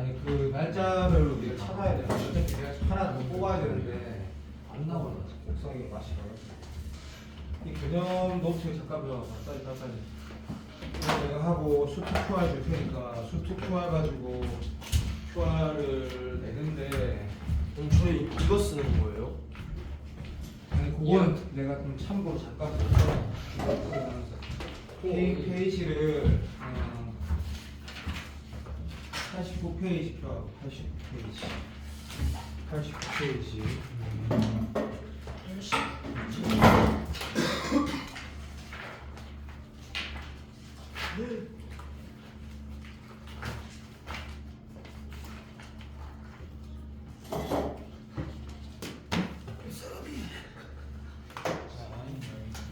아니 그 날짜별로 우리가 찾아야 되는데 어차피 내가 하나 더 뽑아야 되는데 안 나와. 곡성이 맛이 나가지고. 이 개념 노트 잠깐 배워봐. 빨리. 내가 하고 수트 QR 줄 테니까 수트 QR 가지고 QR을 내는데 그럼 저희 이거 쓰는 거예요? 아니 그거는 내가 좀 참고로 잠깐 볼게요. 페이지를 89페이지 표 89페이지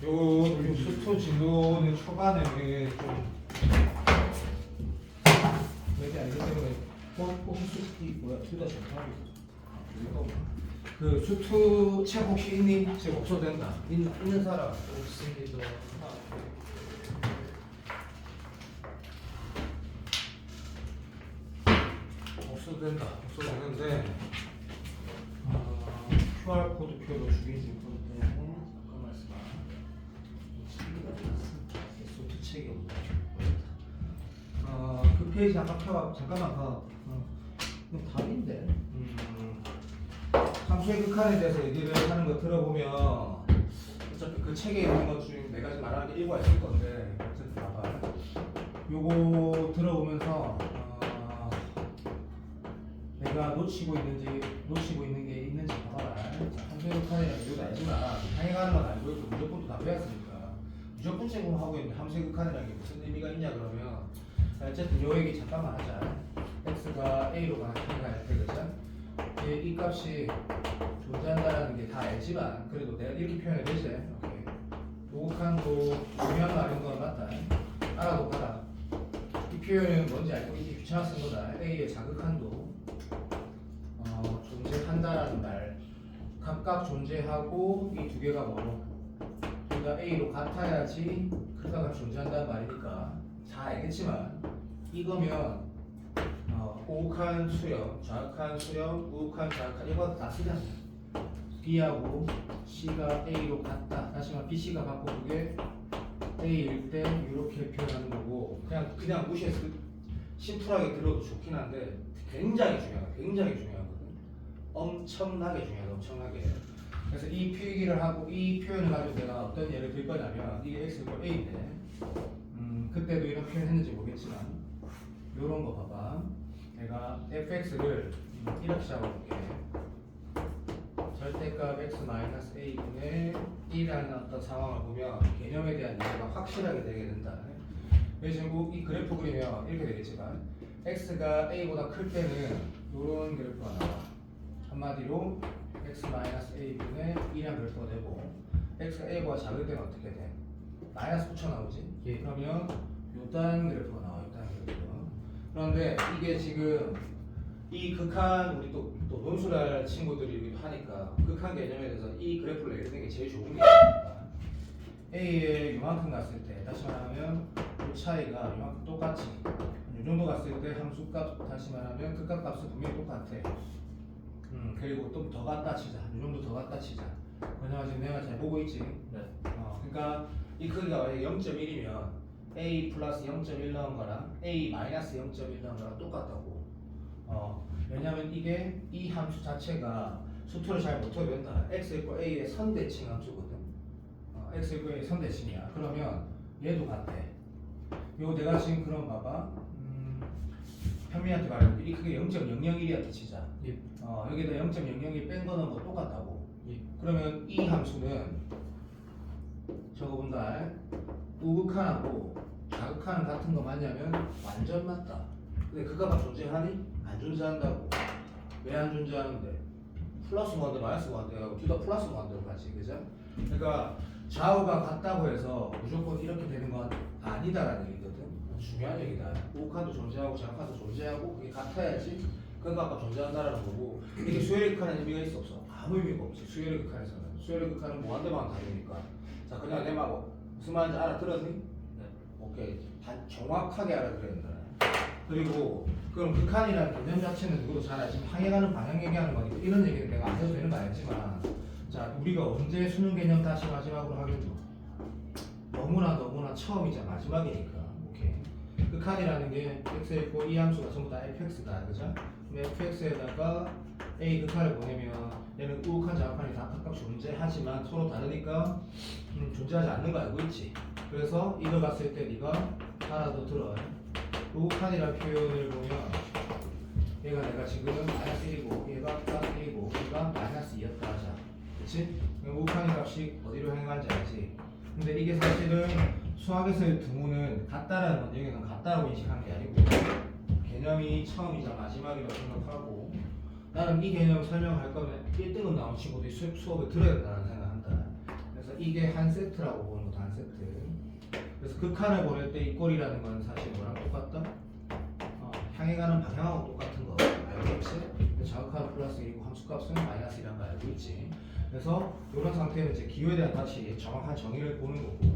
요 수토 진도는 초반에 좀 몇개 아니기 때문에 홈스티 뭐야 둘다 정상이 그 수투 책 혹시 있니? 책 없어도 된다. 있는 사람 없습니다. 없어도 된다. 없어도 되는데 QR 코드 표로 죽이지 건데 잠깐만 있어봐. 수투 책이 없다. 그 페이지 잠깐만 봐. 그럼 답인데. 함수의 극한에 대해서 얘기를 하는 거 들어보면 어차피 그 책에 있는 것 중에 내가 지금 말하는 게 일부가 있을 건데 어쨌든 봐봐. 요거 들어보면서 내가 놓치고 있는 게 있는지 봐봐라. 함수의 극한이라는 이유도 알지만 당해가는 건 알고 있고 무조건도 다 배웠으니까 무조건 제공하고 있는 함수의 극한이라는 게 무슨 의미가 있냐 그러면 어쨌든 요 얘기 잠깐만 하자. x가 a로 가는 때 그죠? 이 값이 존재한다는 게 다 알지만 그래도 내가 이렇게 표현해야 되지. 오케이. 도극한도 중요한 말인 건 맞다. 알아도 가라. 이 표현은 뭔지 알고 이게 귀찮아 쓴 거다. a의 자극한도 존재한다라는 말. 각각 존재하고 이 두 개가 뭐로? 그러니까 a로 같아야지 극각이 존재한다는 말이니까 다 알겠지만 이거면 우극한 수렴, 좌극한 수렴, 우극한 좌극한 이거 다 쓰잖아. B하고 C가 A로 같다. 다시 말해 BC가 바꿔두게 A일 때 이렇게 표현하는 거고 그냥 무시해서 심플하게 들어도 좋긴 한데 굉장히 중요하거든. 엄청나게 중요하다. 엄청나게. 그래서 이 필기를 하고 이 표현을 가지고 내가 어떤 예를 들 거냐면 이게 X고 A인데 그때도 이런 표현 했는지 모르겠지만 요런 거 봐봐. 내가 fx를 이렇게 잡아볼게. 절대값 x-a분의 1이라는 어떤 상황을 보면 개념에 대한 이해가 확실하게 되게 된다. 그래서 이 그래프 그리면 이렇게 되겠지만 x가 a보다 클 때는 이런 그래프가 나와. 한마디로 x-a분의 1이라는 그래프가 되고 x가 a보다 작을 때는 어떻게 돼? 마이너스 붙여 나오지? 예. 그러면 요딴 그래프가 나와. 요딴 그래프. 그런데 이게 지금 이 극한 우리 또 논술할 친구들이 하니까 극한 개념에 대해서 이 그래프를 내리는 게 제일 좋은 게 있습니다. A에 요만큼 갔을 때 다시 말하면 이 차이가 요만큼 똑같이 이 정도 갔을 때 함수값 다시 말하면 극각값은 분명히 똑같아. 그리고 좀 더 갖다 치자. 이 정도 더 갖다 치자. 그냥 지금 내가 잘 보고 있지? 네. 그러니까 이 크기가 만약에 0.1이면 a 플러스 0.1 넣은 거랑 a 마이너스 0.1 넣은 거랑 똑같다고. 왜냐면 이게 이 함수 자체가 수투를 잘 못하게 된다. x 이퀄 a의 선대칭 함수거든. x 이퀄 a의 선대칭이야. 그러면 얘도 같아. 요 내가 지금 그럼 봐봐. 현민한테 말해볼게. 이 크게 0.001이었다 치자. 예. 여기다 0.001 뺀 거는 뭐 똑같다고. 예. 그러면 이 함수는 저거 본다. 우극한하고 자극한은 같은 거 맞냐면 완전 맞다. 근데 그거가 존재하니? 안 존재한다고. 왜 안 존재하는데? 플러스 무한대 마이너스 무한대 하고 둘 다 플러스 무한대로 가지. 그죠? 그러니까 좌우가 같다고 해서 무조건 이렇게 되는 건 아니다라는 얘기거든. 중요한 얘기다. 우극한도 존재하고 자극한도 존재하고 그게 같아야지 그거가 존재한다라는 거고. 이게 수열의 극한의 의미가 있어 없어? 아무 의미가 없지. 수열의 극한에서는. 수열의 극한은 무한대만 다르니까. 자, 그냥 내 말 무슨 말인지 알아들었니? 네. 오케이. 정확하게 알아들어야 된다. 그리고 그럼 극한이라는 개념 자체는 누구도 잘 알지만 향해가는 방향 얘기하는 거니까 이런 얘기는 내가 안 해도 되는 거 알지만 자 우리가 언제 수능 개념 다시 마지막으로 하겠노? 너무나 처음이자 마지막이니까 오케이. 극한이라는 게 x에 있고 이 함수가 전부 다 fx다 그죠? 그럼 fx에다가 a 극한을 보내면 얘는 우극한 자극한이 다 각각 존재하지만 서로 다르니까 존재하지 않는 거 알고 있지? 그래서 이걸 봤을 때 네가 하나 더 들어. 우극한이라는 표현을 보면 얘가 내가 지금 마이너스 1이고 얘가 딱 1이고 얘가 마이너스 2였다 하자. 그치? 우극한의 값이 어디로 향하는지 알지? 근데 이게 사실은 수학에서의 등호는 같다라는 건 여기는 같다라고 인식한 게 아니고 개념이 처음이자 마지막이라고 생각하고 나는 이 개념 설명할 거면 1등은 나온 친구들이 수업을 들어야 된다는 생각한다. 그래서 이게 한 세트라고 보는 거다 한 세트. 그래서 극한을 보낼 때 이 꼴이라는 건 사실 뭐랑 똑같다? 향해 가는 방향하고 똑같은 거 알고 있지? 자극하는 플러스 1이고 함수값은 마이너스 1이란 거 알고 있지? 그래서 이런 상태는 이제 기호에 대한 다시 정확한 정의를 보는 거고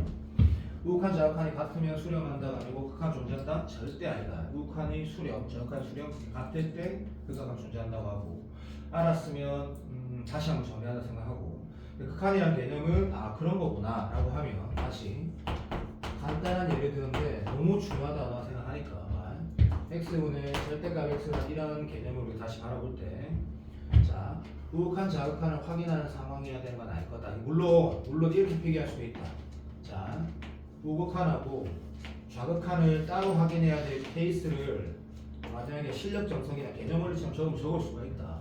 우극한 자극한이 같으면 수렴한다가 아니고 극한 존재한다? 절대 아니다. 우극한이 수렴, 자극한이 수렴 같을 때 극한이 존재한다고 하고 알았으면 다시 한번 정리하자 생각하고 극한이라는 개념은 그런 거구나 라고 하면 다시 간단한 예를 드는데 너무 중요하다 생각하니까 x분의 절대값 x가 이런 개념을 우리 다시 바라볼 때 자, 우극한 자극한을 확인하는 상황이어야 되는 건 알 거다. 물론 이렇게 표기할 수도 있다. 자, 우극한하고 좌극한을 따로 확인해야 될 케이스를 만약에 실력 정성이나 개념원리처럼 적을 수가 있다.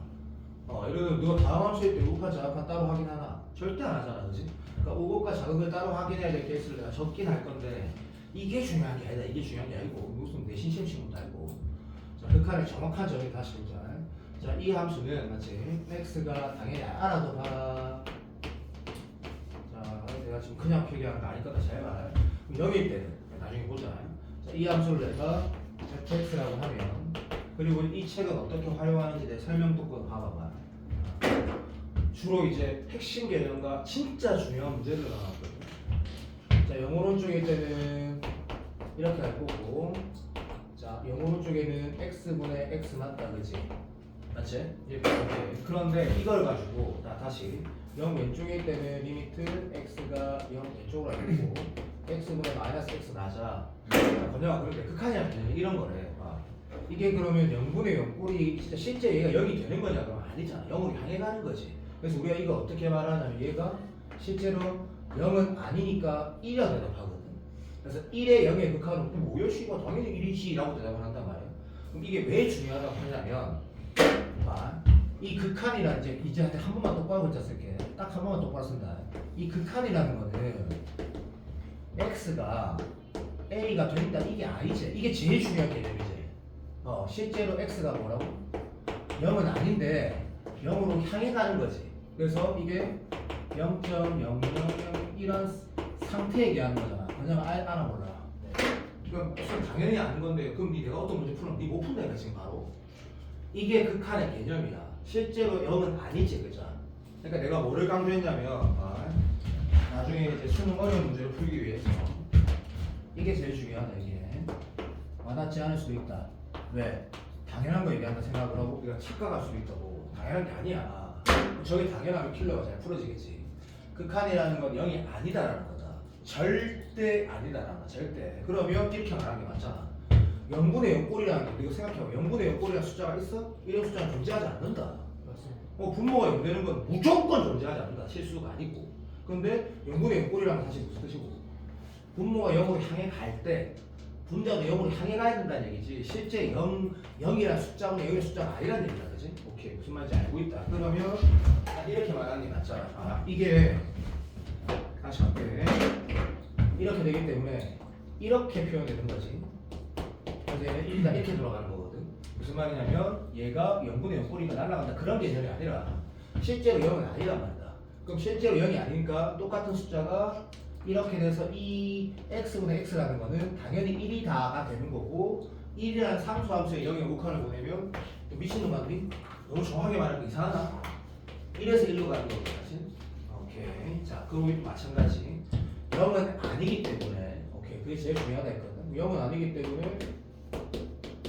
예를 들어 누가 다음 함수일 때 우극한 자극한 따로 확인하나? 절대 안 하잖아, 그렇지? 그러니까 우극과 자극을 따로 확인해야 될 케이스를 내가 적긴 할 건데 이게 중요한 게 아니다. 이게 중요한 게 아니고 무슨 내신 시험 친구도 알고. 자, 극한의 정확한 정의 다시 보자. 자, 이 함수는 마치 x가 당연히 알아도 봐라. 자, 내가 지금 그냥 표기하는 거 아니거든. 잘 봐. 0일 때는 나중에 보자. 자, 이 함수를 내가 fx라고 하면 그리고 이 책은 어떻게 활용하는지 내 설명 듣고 봐봐봐. 주로 이제 핵심 개념과 진짜 중요한 문제들 나왔거든. 자, 영어론 쪽일 때는 이렇게 할 거고, 자, 영어론 쪽에는 x분의 x 맞다, 그지? 맞지? 이렇게. 그런데 이걸 가지고 다시 0 왼쪽일 때는 리미트 x가 0 왼쪽으로 알고 x분의 마이너스 x 나자. 번역아 그런데 극한이란 개념이 이런 거래. 이게 그러면 0분의 0 꼴이 진짜 실제 얘가 0이 되는 거냐? 그러면 아니잖아. 0으로 향해 가는 거지. 그래서 우리가 이거 어떻게 말하냐면 얘가 실제로 0은 아니니까 1이라 대답하거든. 그래서 1에 0의 극한은 뭐야 씨가 당연히 1이지 라고 대답을 한단 말이야. 그럼 이게 왜 중요하다고 하냐면 이 극한이란 이제 한 번만 똑바로 글자 쓸게. 딱 한 번만 똑바로 쓴다. 이 극한이라는 거는 x가 a가 된다 이게 아니지. 이게 제일 중요한 개념이지. 실제로 x가 뭐라고? 0은 아닌데 0으로 향해 가는 거지. 그래서 이게 0.000 이런 상태 얘기하는 거잖아. 그냥 알아 몰라. 그럼 당연히 아는 건데 그럼 내가 어떤 문제 풀면 못 푼다니까 지금 바로. 이게 극한의 개념이야. 실제로 0은 아니지, 그죠? 그러니까 내가 뭐를 강조했냐면 나중에 이제 수능 어려운 문제를 풀기 위해서 이게 제일 중요하다. 이게 와닿지 않을 수도 있다. 왜? 당연한 거 얘기한다 생각을 하고 우리가 착각할 수도 있다고. 당연한 게 아니야. 저게 당연하면 킬러가 잘 풀어지겠지. 극한이라는 건 0이 아니다라는 거다. 절대 아니다라는 거다. 절대. 그러면 이렇게 말하는 게 맞잖아. 0분의 0 꼴이라는 게 우리가 생각해봐. 0분의 0 꼴이라는 숫자가 있어? 이런 숫자는 존재하지 않는다. 분모가 0 되는 건 무조건 존재하지 않는다. 실수가 아니고. 근데 0분의 0 꼴이라는 건 사실 무슨 뜻이고? 분모가 0으로 향해 갈 때 분자도 0으로 향해 가야 된다는 얘기지. 실제 0이라는 숫자는 0의 숫자가 아니라는 얘기다. 그지? 오케이. 무슨 말인지 알고 있다. 그러면 이렇게 말하는 게 맞잖아. 이게 다시 할게. 이렇게 되기 때문에 이렇게 표현되는 거지. 그래서 일단 이렇게 돌아가는 거거든. 무슨 말이냐면 얘가 0분의 0 꼴이가 날아간다 그런 개념이 아니라 실제로 0은 아니란 말이다. 그럼 실제로 0이 아니니까 똑같은 숫자가 이렇게 돼서 이 x분의 x라는 거는 당연히 1이 다가 되는 거고 1이라는 상수함수에 0의 우극한을 보내면 미친놈아들이 너무 정확하게 말하는 거 이상하나? 1에서 1로 가는 거거든 사실. 오케이. 자 그럼 마찬가지 0은 아니기 때문에 오케이 그게 제일 중요하다 했거든. 0은 아니기 때문에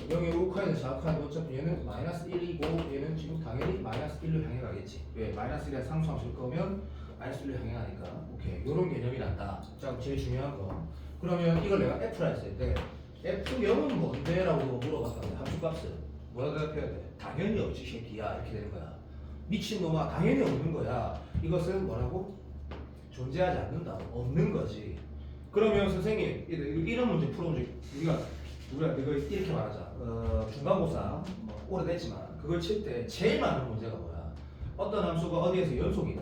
0의 우극한에서 자극하는데 어차피 얘는 마이너스 1이고 얘는 지금 당연히 마이너스 1로 향해 가겠지. 왜? 마이너스 1에 상수함수일 거면 마이너스 1로 향해 가니까. 오케이. 요런 개념이 난다. 자, 제일 중요한 거. 그러면 이걸 내가 F라 했을 때 F0은 뭔데? 라고 물어봤다는데 함수값은 뭐라 대답해야 돼? 당연히 없지 새끼야 이렇게 되는 거야. 미친놈아 당연히 없는 거야. 이것은 뭐라고? 존재하지 않는다. 없는 거지. 그러면 선생님 이런 문제 풀어보자. 우리가 이거 이렇게 말하자. 중간고사 뭐 오래됐지만 그걸 칠 때 제일 많은 문제가 뭐야? 어떤 함수가 어디에서 연속이다.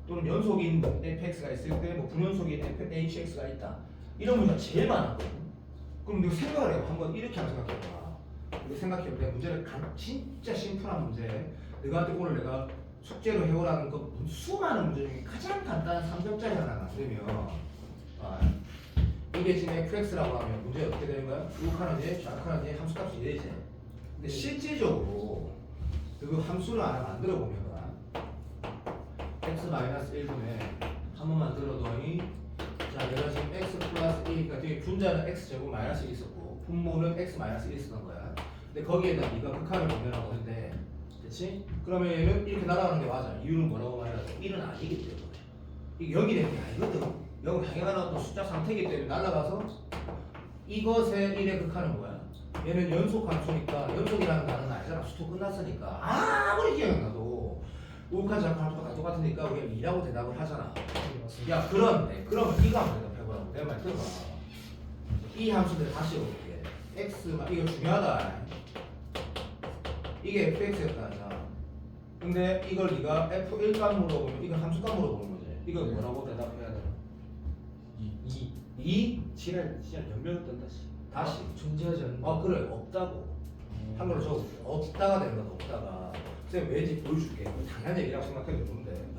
또는 연속인 fx가 있을 때 뭐 분연속인 hx가 있다. 이런 문제가 제일 많았거든. 그럼 네가 생각을 해봐. 한번 이렇게 한번 생각해봐. 이거 생각해볼 때 문제를 진짜 심플한 문제. 너한테 오늘 내가 숙제로 해오라는 거 수많은 문제 중에 가장 간단한 3점짜리 하나 만들면 이게 지금 fx라고 하면 문제 어떻게 되는 거야? 우극하는지 좌극하는지 함수값이 이래지. 근데 실질적으로 그 함수를 하나 만들어 보면 x-1분에 한 번만 들어더니 자 내가 지금 x 플러스 1이니까 뒤에 분자는 x제곱 마이너스 1 있었고 분모는 x 마이너스 1 쓰던 거야. 근데 거기에다 네가 극한을 보내라고 했는데 그치? 그러면 얘는 이렇게 날아가는 게 맞아. 이유는 뭐라고 말하죠? 1은 아니기 때문에. 이게 0이 되는 게 아니거든. 0은 당연한 어떤 숫자 상태이기 때문에 날아가서 이것의 1의 극한은 뭐야? 얘는 연속 함수니까 연속이라는 단어는 알잖아. 수도 끝났으니까 아무리 기억나도 우극한 좌극한 다 똑같으니까 우리가 2라고 대답을 하잖아. 야 그런데 그러면 이거 한번 대답해보라고. 내 말 들어봐. 이 함수들 다시 볼게. x만 이거 중요하다. 이게 fx였다. 근데 이걸 네가 f1값 물어보면 이거 함수값 물어보는 거지. 이거 뭐라고 대답해야 되나? 2? 지랄 연명을 뜬다 씨. 다시 존재하지 않는. 그래 없다고 한글로 적어볼게. 없다가 되는 거다. 없다가 쌤 왜지 보여줄게. 당연한 얘기라고 생각해도 좋은데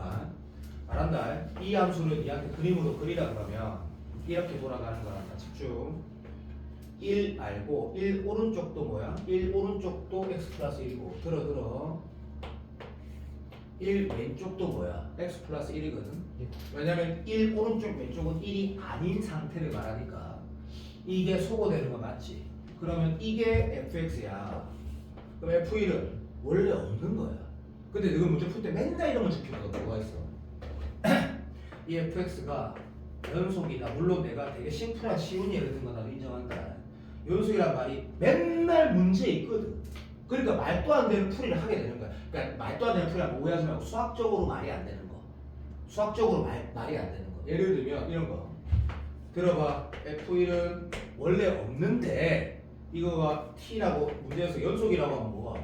말한다. 이 함수를 니한테 그림으로 그리라 그러면 이렇게 돌아가는 거란다. 집중. 1 알고 1 오른쪽도 뭐야? 1 오른쪽도 x 플러스 1이고 들어 1 왼쪽도 뭐야? x 플러스 1이거든. 왜냐면 1 오른쪽 왼쪽은 1이 아닌 상태를 말하니까 이게 소거되는 거 맞지? 그러면 이게 fx야. 그럼 f1은 원래 없는 거야. 근데 너가 문제 풀 때 맨날 이런 문제 풀거든. 뭐가 있어? 이 fx가 연속이다. 물론 내가 되게 심플한 쉬운 예를 든 거다 인정한다. 연속이란 말이 맨날 문제에 있거든. 그러니까 말도 안 되는 풀이를 하게 되는 거야. 그러니까 말도 안 되는 풀이라고 오해하지 말고 수학적으로 말이 안 되는 거. 수학적으로 말이 안 되는 거. 예를 들면 이런 거. 들어봐. F1은 원래 없는데 이거가 T라고 문제에서 연속이라고 하면 뭐가?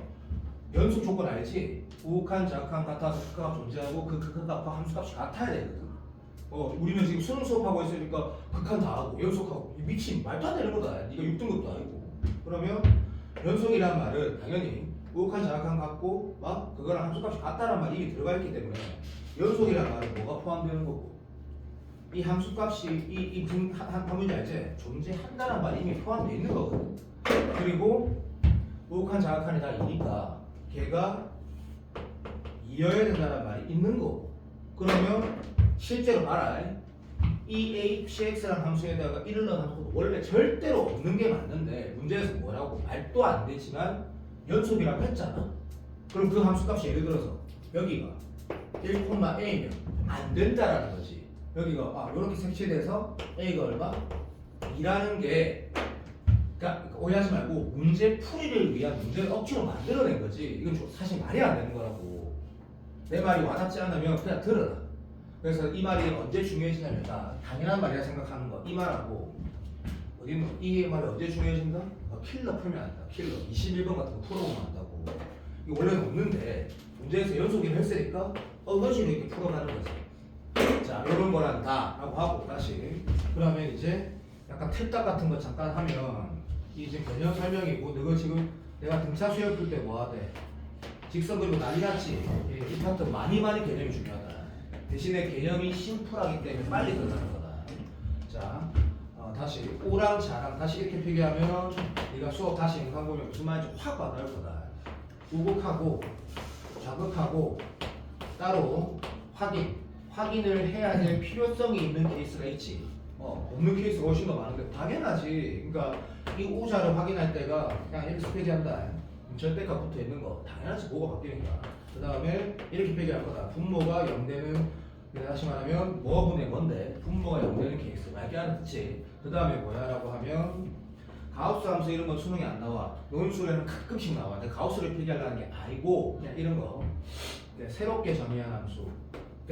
연속 조건 알지? 우극한, 좌극한 같아서 극한값 존재하고 그 극한값과 함수값이 같아야 되거든. 우리는 지금 수능 수업하고 있으니까 극한 다 하고 연속하고 미친 말도 안 되는 거다. 네가 6등급도 아니고. 그러면 연속이란 말은 당연히 우극한 좌극한 같고 막 그거랑 함수값이 같다란 말이 이미 들어가 있기 때문에 연속이란 말은 뭐가 포함되는 거고 이 함수값이 한 문제 알지? 존재한다는 말이 이미 포함되어 있는 거거든. 그리고 우극한 좌극한이 다 2니까 걔가 이어야 된다는 말이 있는 거고 그러면 실제로 말할 이 hx라는 함수에다가 1을 넣은 함수도 원래 절대로 없는 게 맞는데 문제에서 뭐라고 말도 안 되지만 연속이라고 했잖아. 그럼 그 함수값이 예를 들어서 여기가 1,a면 안 된다라는 거지. 여기가 이렇게 색칠돼서 a가 얼마? 2라는 게 그러니까 오해하지 말고 문제 풀이를 위한 문제를 억지로 만들어낸 거지. 이건 사실 말이 안 되는 거라고. 내 말이 와닿지 않으면 그냥 들어라. 그래서 이 말이 언제 중요해지냐면 당연한 말이라 생각하는 거. 이 말하고 어디는 이 말이 언제 중요해진다? 킬러 풀면 안 된다. 킬러 21번 같은 거 풀어보면 안다고. 이거 원래는 없는데 문제에서 연속을 했으니까 어거지로 이렇게 풀어가는 거지. 자, 이런 거란다 라고 하고 다시 그러면 이제 약간 틀딱 같은 거 잠깐 하면 이제 개념 설명이고 너가 지금 내가 등차 수열 풀 때 뭐 하대? 직선 그리고 난리 났지. 이 파트 많이 개념이 중요하다. 대신에 개념이 심플하기 때문에 빨리 들어가는 거다. 자, 다시 오랑 자랑 다시 이렇게 표기하면 네가 수업 다시 영상 보면 무슨 말인지 확 와닿을 거다. 우극하고 좌극하고 따로 확인을 해야 될 필요성이 있는 케이스가 있지. 없는 케이스가 훨씬 더 많은데 당연하지. 그러니까 이 오자를 확인할 때가 그냥 이렇게 표기한다. 절대값 붙어 있는 거 당연하지. 뭐가 바뀌니까. 그 다음에 이렇게 표기할 거다. 분모가 0되는, 다시 말하면 뭐분의 뭔데? 분모가 0되는 케이스. 말게 하는 뜻이. 그 다음에 뭐야 라고 하면 가우스 함수 이런 건 수능에 안 나와. 논술에는 가끔씩 나와. 근데 가우스를 표기하려는 게 아니고 그냥 이런 거. 새롭게 정의한 함수.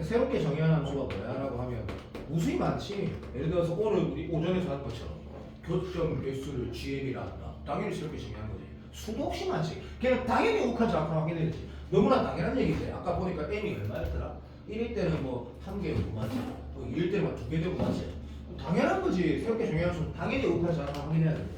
새롭게 정의한 함수가 뭐야 라고 하면 무수히 많지. 예를 들어서 오늘 우리 오전에서 한 것처럼 교점 개수를 GM이라 한다. 당연히 새롭게 정의한 거지. 수도 없이 많지. 걔는 당연히 욱한 작품 확인해야지. 너무나 당연한 얘기지. 아까 보니까 M이 얼마였더라? 1일 때는 뭐 1개였고 맞지? 또 2일 때는 2개 되고 맞지? 당연한 거지. 새롭게 정의한 함수는 당연히 욱한 작품 확인해야 되고.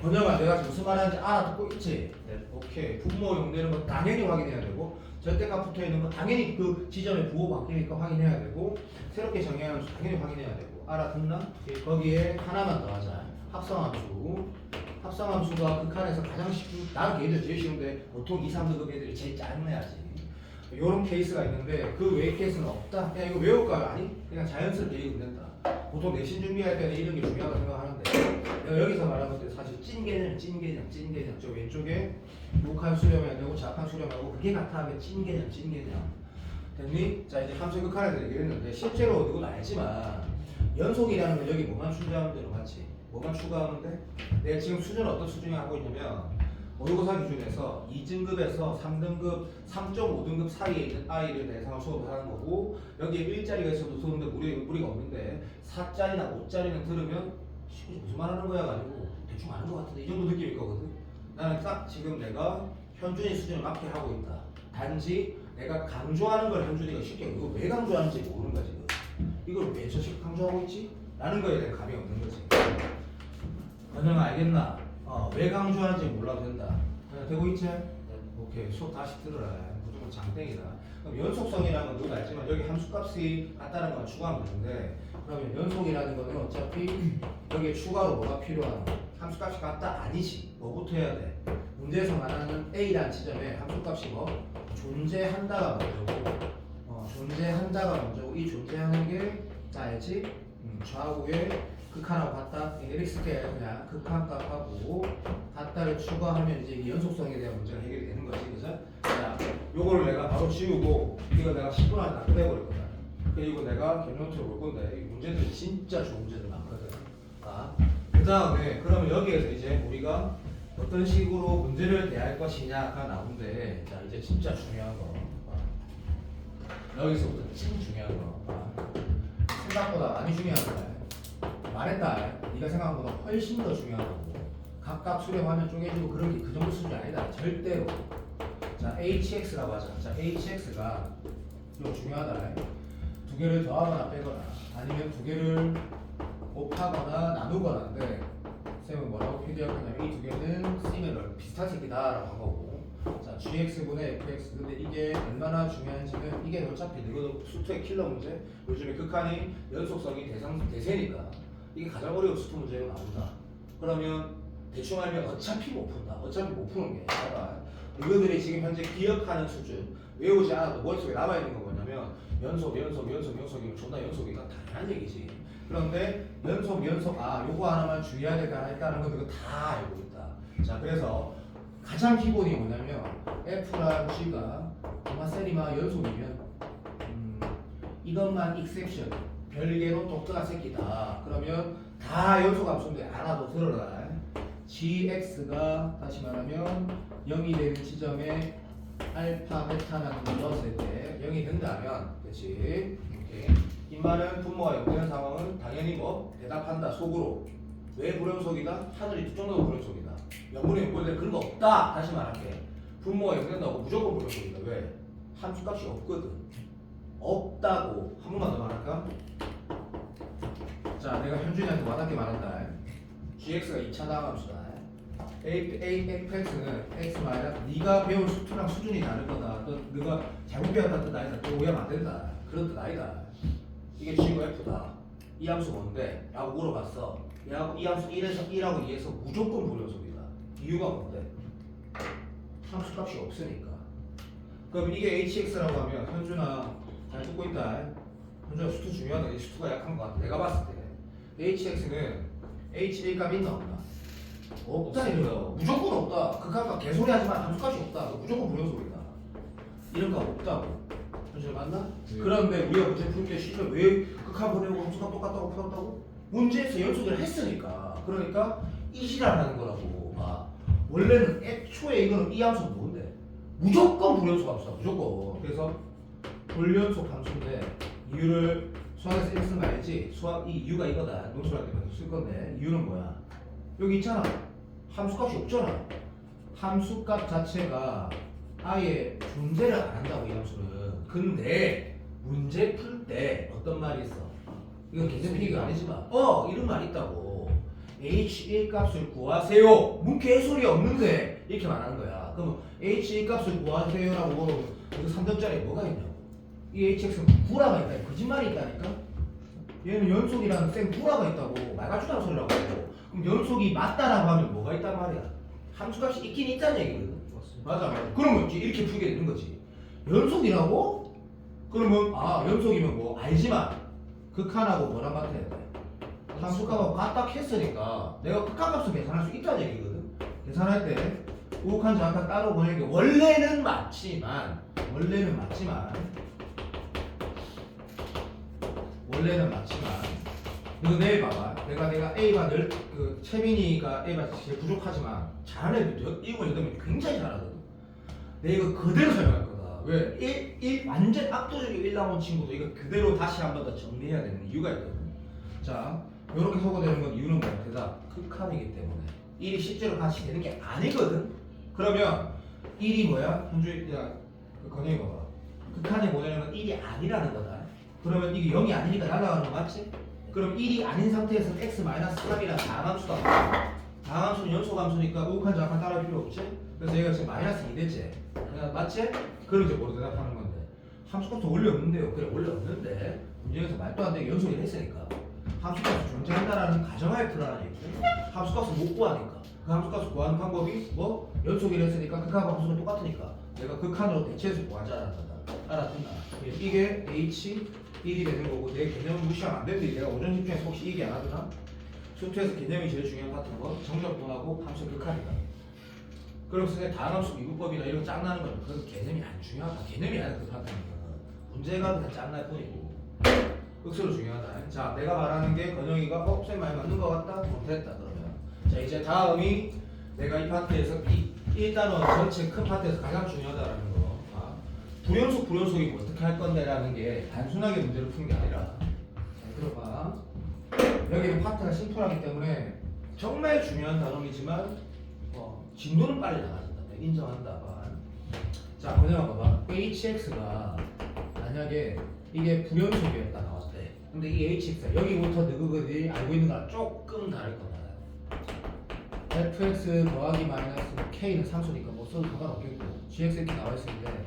번영아 내가 지금 무슨 말하는지 알아듣고 있지? 네. 오케이. 분모 용되는 거 당연히 확인해야 되고 절대값 붙어있는 거 당연히 그 지점에 부호 바뀌니까 확인해야 되고 새롭게 정의한 함수 당연히 확인해야 되고 알아듣나? 거기에 하나만 더 하자. 합성함수. 합성함수가 극한에서 가장 쉽고 나는 개인적으로 제일 쉬운데 보통 2, 3등급 애들이 제일 짜증내야지. 요런 케이스가 있는데 그 외의 케이스는 없다? 야 이거 외울까요? 아니? 그냥 자연스럽게 읽으면 된다. 보통 내신 준비할 때는 이런 게 중요하다고 생각하는데 내가 여기서 말한 것들 사실 찐 개념 저 왼쪽에 목한 수렴해야 되고 작한 수렴하고 그게 같아 하면 찐 개념 됐니? 자 이제 함수 극한에서 얘기를 했는데 실제로 누군 알지만 연속이라는 건 여기 뭐만 추가하면 되는 거지. 뭐만 추가하면 돼? 내가 지금 수준은 어떤 수준이 하고 있냐면 모의고사 기준에서 2등급에서 3등급, 3.5등급 사이에 있는 아이를 대상으로 수업을 하는 거고 여기에 1자리가 있어도 들었는데 무리가 없는데 4자리나 5자리는 들으면 무슨 말 하는 거야 가지고 대충 아는 것 같은데 이 정도 느낌일 거거든. 나는 딱 지금 내가 현준이 수준을 맞게 하고 있다. 단지 내가 강조하는 걸 현준이가 쉽게 이거 왜 강조하는지 모르는 거야 지금. 이걸 왜 저식 강조하고 있지? 라는 거에 대한 감이 없는 거지. 번영 알겠나? 왜 강조하는지 몰라도 된다. 되고 있지? 오케이. 수업 다시 들어라. 무조건 장땡이다. 그럼 연속성이라는 건 누가 알지만 여기 함수값이 같다는 건 추가하면 되는데 그러면 연속이라는 거는 어차피 여기에 추가로 뭐가 필요한 함수값이 같다? 아니지. 뭐부터 해야 돼? 문제에서 말하는 A라는 지점에 함수값이 뭐? 존재한다가 먼저고 존재한다가 먼저고 이 존재하는 게 알지? 좌우에 극한하고 같다. 이렇게 쓸게 그냥 극한값하고 같다를 추가하면 이제 연속성에 대한 문제가 해결이 되는 거지, 그죠? 자, 요거를 내가 바로 지우고 이거 내가 10분 안에 다 끝내버릴 거야. 그리고 내가 개념으로 볼 건데 이 문제들 진짜 좋은 문제들 많거든. 그 다음에 그러면 여기에서 이제 우리가 어떤 식으로 문제를 대할 것이냐가 나오는데 자 이제 진짜 중요한 거. 여기서부터 찐 중요한 거. 생각보다 많이 중요한 거야. 말했다. 네가 생각한 것보다 훨씬 더 중요한 거고 각각 수렴하면 쪼개지고 그런 게 그 정도 수준이 아니다. 절대로. 자 hx라고 하자. 자 hx가 이거 중요하다. 두 개를 더하거나 빼거나 아니면 두 개를 곱하거나 나누거나인데 쌤은 뭐라고 표기할 거냐면 이 두 개는 시밀러 비슷한 새끼다라고 한 거고 자 gx분의 fx 근데 이게 얼마나 중요한지는 이게 어차피 이거 수투의 킬러 문제 요즘에 극한이 연속성이 대세니까 이게 가장 어려운 수투 문제로 나온다. 그러면 대충 알면 어차피 못 푼다. 어차피 못 푸는 게 봐봐. 너희들이 지금 현재 기억하는 수준 외우지 않아도 머릿속에 남아있는 건 뭐냐면 연속이면 존나 연속이니까 당연한 얘기지. 그런데 연속 요거 하나만 주의해야 될 거 하나 있다는 건 그거 다 알고 있다. 자 그래서 가장 기본이 뭐냐면 F랑 G가 세리마 연속이면 이것만 익셉션 별개로 독특한 새끼다. 그러면 다 연속 함수인데 하나도 들어라. gx가 다시 말하면 0이 되는 지점에 알파 베타라는 걸 넣었을 때 0이 된다면 그렇지. 오케이. 이 말은 분모가 0되는 상황은 당연히 뭐 대답한다 속으로. 왜 불연속이다? 하늘이 두 정도가 불연속이다. 0분의 6분의 그런 거 없다. 다시 말할게. 분모가 0된다고 무조건 불연속이다. 왜? 함수값이 없거든. 없다고. 한 번만 더 말할까? 자 내가 현준이한테 와닿게 말한다. gx가 2차 다함수다. fx는 x 마이너스 네가 배운 수투랑 수준이 다른 거다. 또 네가 잘못 배웠다는 뜻 아니다. 또 오해하면 안 된다. 그런 뜻 아니다. 이게 g고 f다. 이 함수 뭔데? 라고 물어봤어. 이 함수 1에서 1하고 2에서 무조건 불연속이다. 이유가 뭔데? 함수값이 없으니까. 그럼 이게 hx라고 하면 현준아 잘 듣고 있다. 현준아 수투 중요하다. 이 수투가 약한 것 같아. 내가 봤을 때 hx는 h1 값 있나 없나? 없다 없습니다. 이거요. 무조건 없다. 극한값 개소리 하지만 함수값이 없다. 무조건 불연속이다. 이런 거 없다고. 현실 맞나? 네. 그런데 우리가 문제 풀 때 실제 왜 극한 보내고 함수값 똑같다고 풀었다고? 문제에서 연속을 했으니까. 그러니까 이 지랄하는 거라고. 아, 원래는 애초에 이거는 이 함수는 뭔데? 무조건 불연속 함수다. 무조건. 그래서 불연속 함수인데 이유를 수학에서 이렇게 쓴거 알지? 수학 이 이유가 이거다. 논술할 때 쓸 건데 이유는 뭐야? 여기 있잖아. 함수값이 없잖아. 함수값 자체가 아예 존재를 안 한다고 이 함수는. 근데 문제 풀 때 어떤 말이 있어? 이건 개념 얘기가 아니지만 이런 말이 있다고. h1 값을 구하세요. 뭔 개소리 없는데 이렇게 말하는 거야. 그럼 h1 값을 구하세요라고 이거 3점짜리 뭐가 있냐고. 이 hx는 구라가 있다. 거짓말이 있다니까. 얘는 연속이라는 생 구라가 있다고. 말 같지도 않은 소리라고. 그럼 연속이 맞다라고 하면 뭐가 있단 말이야? 함수값이 있긴 있다는 얘기거든. 맞아. 그러면 이렇게 풀게 되는 거지. 연속이라고? 그러면 연속이면 뭐 알지만 극한하고 뭐랑 같아야 돼? 함수값하고 같다 했으니까 내가 극한값을 계산할 수 있다는 얘기거든. 계산할 때 우극한 정확한 따로 보내는 게 원래는 맞지만 이거 내일 봐봐. 내가 A가 늘 채민이가 A가 제일 부족하지만 잘하는 애들 1번 8명 굉장히 잘하거든. 내가 이거 그대로 설명할 거다. 왜? 완전 압도적인 1 나온 친구도 이거 그대로 다시 한 번 더 정리해야 되는 이유가 있거든. 자, 이렇게 소거되는 건 이유는 뭐야? 대답 극한이기 때문에 1이 실제로 같이 되는 게 아니거든. 그러면 1이 뭐야? 현주야 건영이 봐봐. 극한이 뭐냐면 1이 아니라는 거다. 그러면 이게 0이 아니니까 날아가는 거 맞지? 그럼 1이 아닌 상태에서는 x-3이라는 다함수다. 다함수는 연속함수니까 우극한 정확한 따라할 필요 없지? 그래서 얘가 지금 -2 됐지? 맞지? 그럼 이제 뭐로 대답하는 건데? 함수값은 원래 없는데요. 그래 원래 없는데 문제에서 말도 안 되게 연속이 했으니까 함수값이 존재한다라는 가정하에 풀어라는 얘기죠. 함수값을 못 구하니까 그 함수값을 구하는 방법이 뭐? 연속이라 했으니까 극한과 함수는 똑같으니까 내가 극한으로 대체해서 구하자라는 거다. 알아듣나? 이게 H1이 되는 거고 내 개념을 무시하면 안 되는데 내가 오전 집중에서 혹시 얘기 안 하더나? 수투에서 개념이 제일 중요한 같은 거 정적분하고 함수 극한이다. 그럼 선생님 다함수 미분법이나 이런 거 짱나는 거는 그건 개념이 안 중요하다. 개념이 아니라 극한다는 거는 문제가 그냥 짱날 뿐이고 극수로 중요하다. 자, 내가 말하는 게 건영이가 선생님 많이 맞는 것 같다? 못했다 그러면 자 이제 다음이 내가 이 파트에서 이 1단원 전체 큰 파트에서 가장 중요하다라는 거 불연속이 뭐 어떻게 할 건데 라는 게 단순하게 문제를 푸는 게 아니라 잘 들어봐. 여기는 파트가 심플하기 때문에 정말 중요한 단원이지만 진도는 빨리 나가진다. 인정한다. 자, 그냥 봐봐. hx가 만약에 이게 불연속이었다 나왔대. 근데 이 hx가 여기부터 너희들이 알고 있는 거랑 조금 다를 거다. fx 더하기 마이너스 k는 상수니까 뭐 써도 상관없겠고 gx 이렇게 나와 있을 때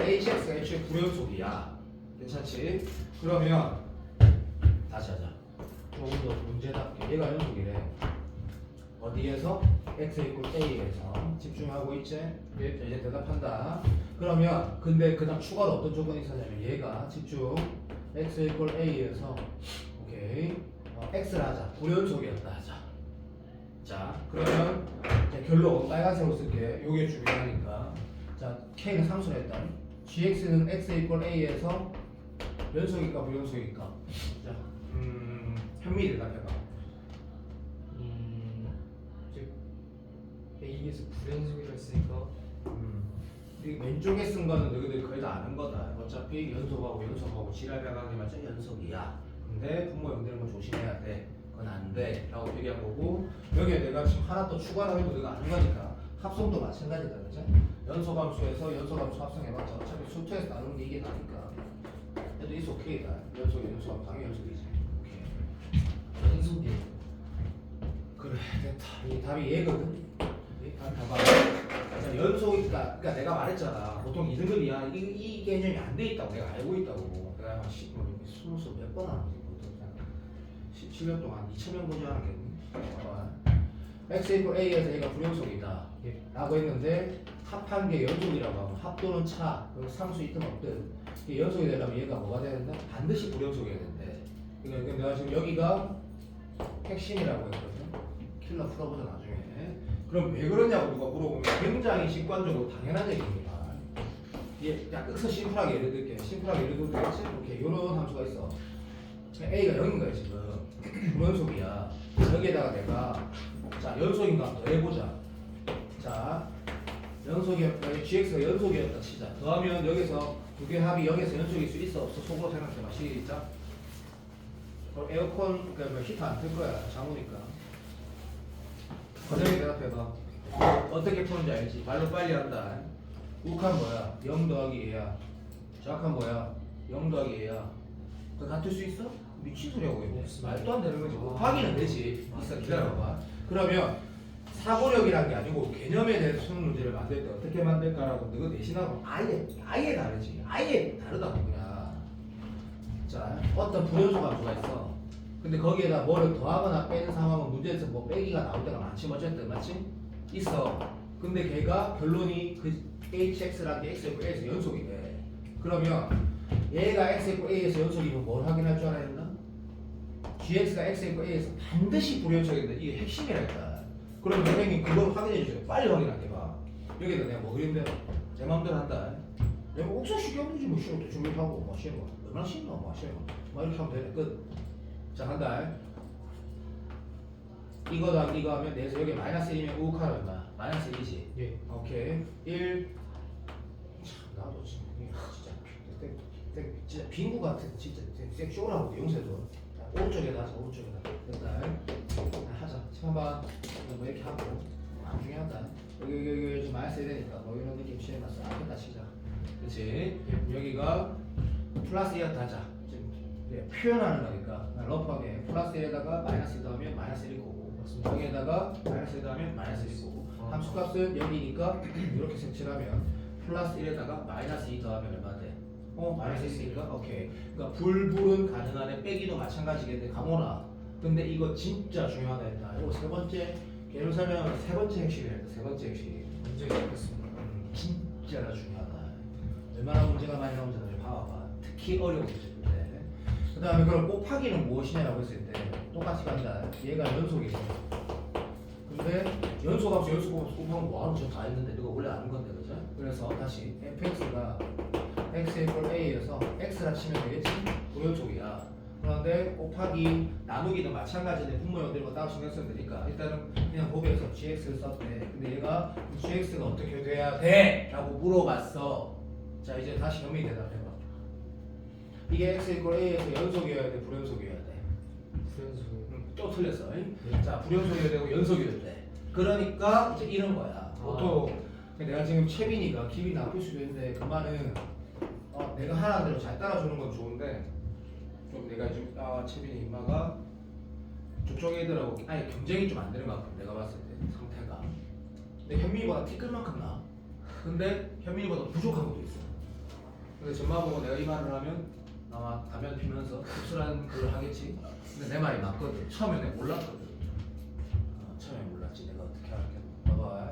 hx가 애초에 불연속이야. 괜찮지? 그러면 다시 하자. 조금 더 문제답게 얘가 연속이래. 어디에서? x = a에서 집중하고 있지? 이제 대답한다. 그러면 근데 그 다음 추가로 어떤 조건이 있었냐면 얘가 집중 x = a에서 오케이 x를 하자. 불연속이었다 하자. 자 그러면 결론 빨간색으로 쓸게. 요게 중요하니까. 자 k는 상수라 했다. gx는 x = a에서 연속일까 불연속일까? 자 현미 대답해봐. A에서 불연속이라 했으니까 이 왼쪽에 쓴 거는 너희들이 거의 다 아는 거다. 어차피 연속하고 지랄배각이 맞죠? 연속이야. 근데 분모 연대는 거 조심해야 돼. 그건 안 돼. 라고 얘기한 거고 여기에 내가 지금 하나 또 추가로 해도 내가 아는 거니까 합성도 마찬가지다. 그치? 연속함수에서 연속함수 합성해봤자 어차피 수투에서 나누는 게 이게 나니까 그래도 이스 오케이다. 연속함수 당연히 연속이지. 오케이. 연속이 그래 됐다. 이 답이 얘거든. 봐봐. 자, 연속이니까 그러니까 내가 말했잖아. 보통 2등급 이하 이 개념이 안 돼 있다고 내가 알고 있다고. 내가 한 20수 몇 번 하는지 보통 17년 동안 2,000명 보지 않았겠니? x = a에서 얘가 불연속이다 라고 했는데 합한 게 연속이라고 하면 합 또는 차 상수 있든 없든 이게 연속이 되려면 얘가 뭐가 되야 된다? 반드시 불연속이어야 된대. 그러니까 내가 지금 여기가 핵심이라고 했거든요. 킬러 풀어보자 나중에. 그럼 왜 그러냐고 누가 물어보면 굉장히 직관적으로 당연한 얘기입니다. 이게 그냥 끄서 심플하게 예를 들게. 심플하게 예를 들도 되겠지? 이렇게 이런 함수가 있어. A가 0인 거야 지금. 불연속이야. 여기에다가 내가 자 연속인가 한번 더 해보자. 자 연속이었다. GX가 연속이었다 치자. 더하면 여기서 두 개 합이 0에서 연속일 수 있어 없어? 속으로 생각해봐. 시작. 그럼 에어컨 그러니까 히터 안 틀 거야. 잠오니까. 과정에 대답해봐. 어떻게 푸는지 알지? 말로 빨리 한다. 우칸 뭐야? 0 더하기 얘야. 정확한 뭐야? 0 더하기 얘야. 그 같을 수 있어? 미친 소리하고 있네. 말도 안 되는 거지. 곱하기는 되지. 있어 기다려봐. 그러면 사고력이란 게 아니고 개념에 대해서 수능 문제를 만들 때 어떻게 만들까라고 너가 대신하고 아예 다르지. 아예 다르다고 그냥. 자 어떤 불연속 함수가 있어. 근데 거기에다 뭐를 더하거나 빼는 상황은 문제에서 뭐 빼기가 나올 때가 많지. 어쨌든 맞지? 있어. 근데 걔가 결론이 그 hx라는 게 x였고 a에서 연속이 돼. 그러면 얘가 x였고 a에서 연속이면 뭘 확인할 줄 알아야 된다? gx가 x였고 a에서 반드시 불연속인데 이게 핵심이랄까. 그러면 선생님 그걸 확인해 주세요. 빨리 확인하게 봐. 여기다 내가 뭐 그린데 내 마음대로 한다. 내가 옥사 쉽게 하면 되지 뭐 시험 또 준비하고 뭐 시험 얼마나 쉽나 뭐 시험 뭐 이렇게 하면 되네. 끝. 자 한다. 이거 더하기 이거 하면 내에서 여기 마이너스 1이면 우욱하라 얼마? 마이너스 1이지? 예. 오케이 1 참 나도 지금 진짜 빙구 같은 진짜 쇼라고 용서해줘. 오른쪽에다 하자. 오른쪽에다 됐다. 하자. 한번 뭐 이렇게 하고 안 중요하다. 여기 좀 마이너스 1 되니까 뭐 이런 느낌 취해놨어. 앞에다 치자. 그렇지? 여기가 플러스 2였다 하자. 지금 표현하는 거니까 러프하게 플러스 1에다가 마이너스 2 더하면 마이너스 1일 거고 여기에다가 마이너스 1 더하면 마이너스 1일 거고 함수값은 여기니까 이렇게 색칠하면 플러스 1에다가 마이너스 2 더하면 얼마 돼? 마이너스 1이니까 오케이. 그러니까 불불은 가능하네. 빼기도 마찬가지겠네. 가모나. 근데 이거 진짜 중요하다 했다. 이거 세 번째 개념 설명은 세 번째 핵심이랬다. 세 번째 핵심. 문제 있겠습니다. 진짜 중요하다. 얼마나 문제가 많이 나오는지 봐봐. 특히 어려운 문제인데. 그 다음에 그럼 곱하기는 무엇이냐라고 했을 때 똑같이 간다. 얘가 연속이죠. 근데 연속함수 곱하면 뭐하는 짓다 했는데 누가 원래 아는 건데 그죠? 그래서 다시 fx가 x equal a여서 x라 치면 되겠지? 불연속이야. 그런데 곱하기 나누기는 마찬가지인데 분모형 이런 거 따로 신경 쓰면 되니까 일단은 그냥 곱해서 gx를 썼대. 근데 얘가 gx가 어떻게 돼야 돼? 라고 물어봤어. 자 이제 다시 현민이 대답해봐. 이게 x equal a에서 연속이어야 돼? 불연속이어야 돼? 불연속. 또 틀렸어. 자 불연속이어야 되고 연속이어야 돼. 그러니까 이제 이런 거야. 보통 내가 지금 채빈이가 기분이 나쁠 수도 있는데 그 말은 내가 하라는 대로 잘 따라주는 건 좋은데 좀 내가 좀 채빈이 임마가 저쪽 애들하고 아니 경쟁이 좀 안 되는 것 같아. 내가 봤을 때 상태가. 근데 현민이보다 티끌만큼 나. 근데 현민이보다 부족한 것도 있어. 근데 전마 보고 내가 이 말을 하면 아마 담배 피면서 흡수라는 걸 하겠지. 근데 내 말이 맞거든. 처음에 내가 몰랐거든. 처음에 몰랐지. 내가 어떻게 할게. 봐봐.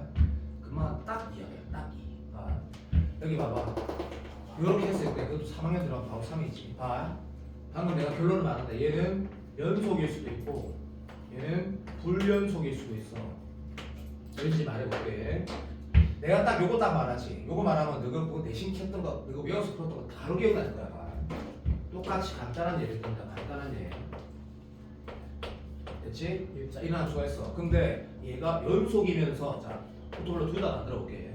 그만 딱 이야기야. 딱 이. 봐. 여기 봐봐. 이렇게 했을 때 그것도 3학년 들어가면 바로 3이지. 봐. 방금 내가 결론을 말한다. 얘는 연속일 수도 있고 얘는 불연속일 수도 있어. 왠지 말해볼게. 내가 딱 요거 딱 말하지. 요거 말하면 너가 그거 내신 켰던 거, 너가 외워서 풀었던 거 바로 기억날 거야. 봐. 똑같이 간단한 예를 든다. 간단한 예. 됐지? 자, 이런 함수가 있어. 근데 얘가 연속이면서 자, 포토블로 둘 다 만들어 볼게.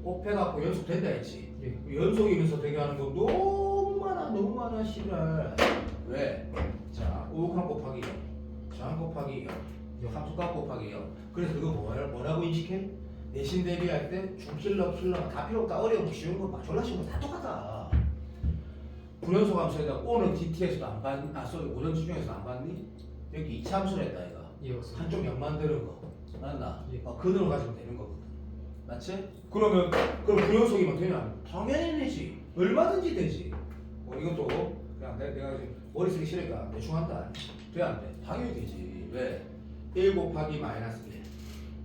곱해갖고 연속된다 했지. 연속이면서 되게 하는 거 너무 많아 씨발. 왜? 자, 5칸 곱하기 0, 장 곱하기 0, 함수값 곱하기 0. 그래서 그거 뭐라고 인식해? 내신 대비할 때 중킬러, 킬러가 다 필요 없다. 어려운 거 쉬운 거 막 졸라 쉬운 거 다 똑같아. 불연속 함수에다 오늘 DT에서도 안 봤니? 오전 수중에서도 안 봤니? 여기 2차 함수를 했다 이거. 예, 맞습니다. 한쪽 영 만드는 거. 맞나? 예. 근으로 가지면 되는 거거든. 맞지? 그럼 불연속이면 되냐? 당연히 되지. 얼마든지 되지. 이것도 그냥 내가 지금 머리 쓰기 싫으니까 대충 한다. 돼 안 돼? 당연히 되지. 왜? 1 곱하기 마이너스 1.